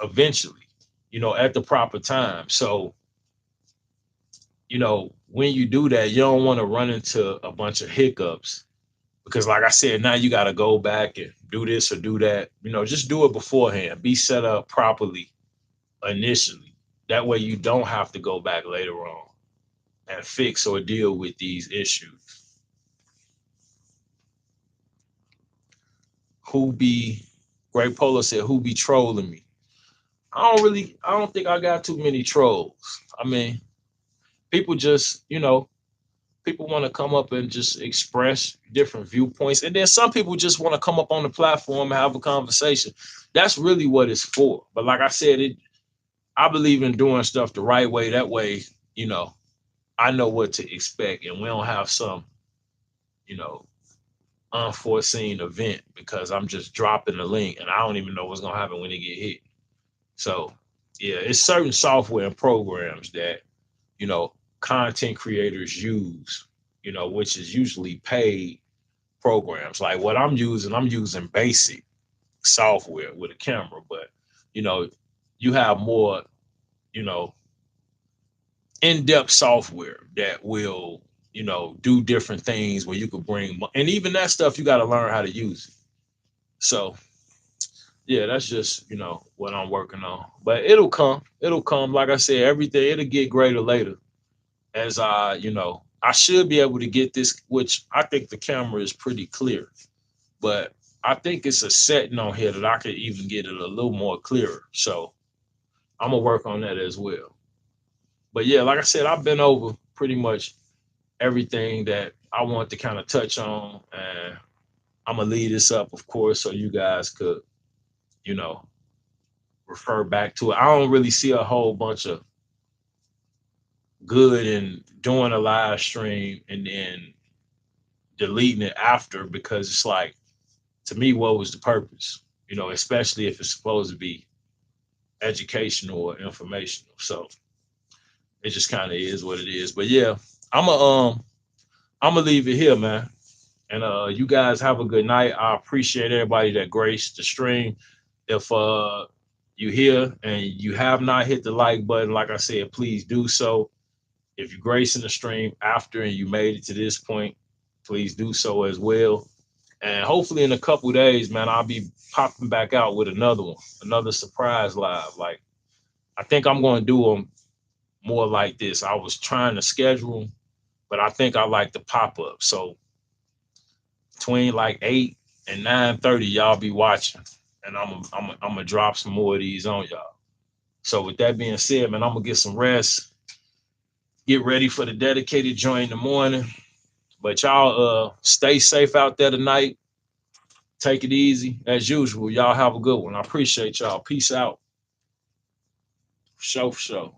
eventually, at the proper time. So, when you do that, you don't want to run into a bunch of hiccups, because like I said, now you got to go back and do this or do that. Just do it beforehand. Be set up properly initially. That way you don't have to go back later on and fix or deal with these issues. Who be Great Polo said, who be trolling me? I don't think I got too many trolls. I mean, people just, people want to come up and just express different viewpoints. And then some people just want to come up on the platform and have a conversation. That's really what it's for. But like I said, I believe in doing stuff the right way. That way, you know, I know what to expect, and we don't have some, you know, unforeseen event because I'm just dropping the link and I don't even know what's gonna happen when it get hit. So yeah, it's certain software and programs that, content creators use, which is usually paid programs. Like what I'm using basic software with a camera, but you know, you have more, you know, in-depth software that will, do different things where you could bring, and even that stuff you got to learn how to use it. So yeah, that's just, what I'm working on. But it'll come. It'll come. Like I said, everything it'll get greater later. As I should be able to get this, which I think the camera is pretty clear. But I think it's a setting on here that I could even get it a little more clearer. So I'm gonna work on that as well. But yeah, like I said, I've been over pretty much everything that I want to kind of touch on. And I'm gonna leave this up, of course, so you guys could, you know, refer back to it. I don't really see a whole bunch of good in doing a live stream and then deleting it after, because it's like, to me, what was the purpose? Especially if it's supposed to be educational or informational. So it just kind of is what it is. But yeah, I'm a I'm gonna leave it here, man. And you guys have a good night. I appreciate everybody that graced the stream. If you here and you have not hit the like button, like I said, please do so. If you're gracing the stream after and you made it to this point, please do so as well. And hopefully in a couple days, man, I'll be popping back out with another one, another surprise live. Like I think I'm going to do them more like this. I was trying to schedule them, but I think I like the pop up. So between like 8 and 9:30, y'all be watching. And I'm gonna drop some more of these on y'all. So with that being said, man, I'm gonna get some rest, get ready for the dedicated joint in the morning. But y'all stay safe out there tonight. Take it easy. As usual, y'all have a good one. I appreciate y'all. Peace out. For sure, for sure.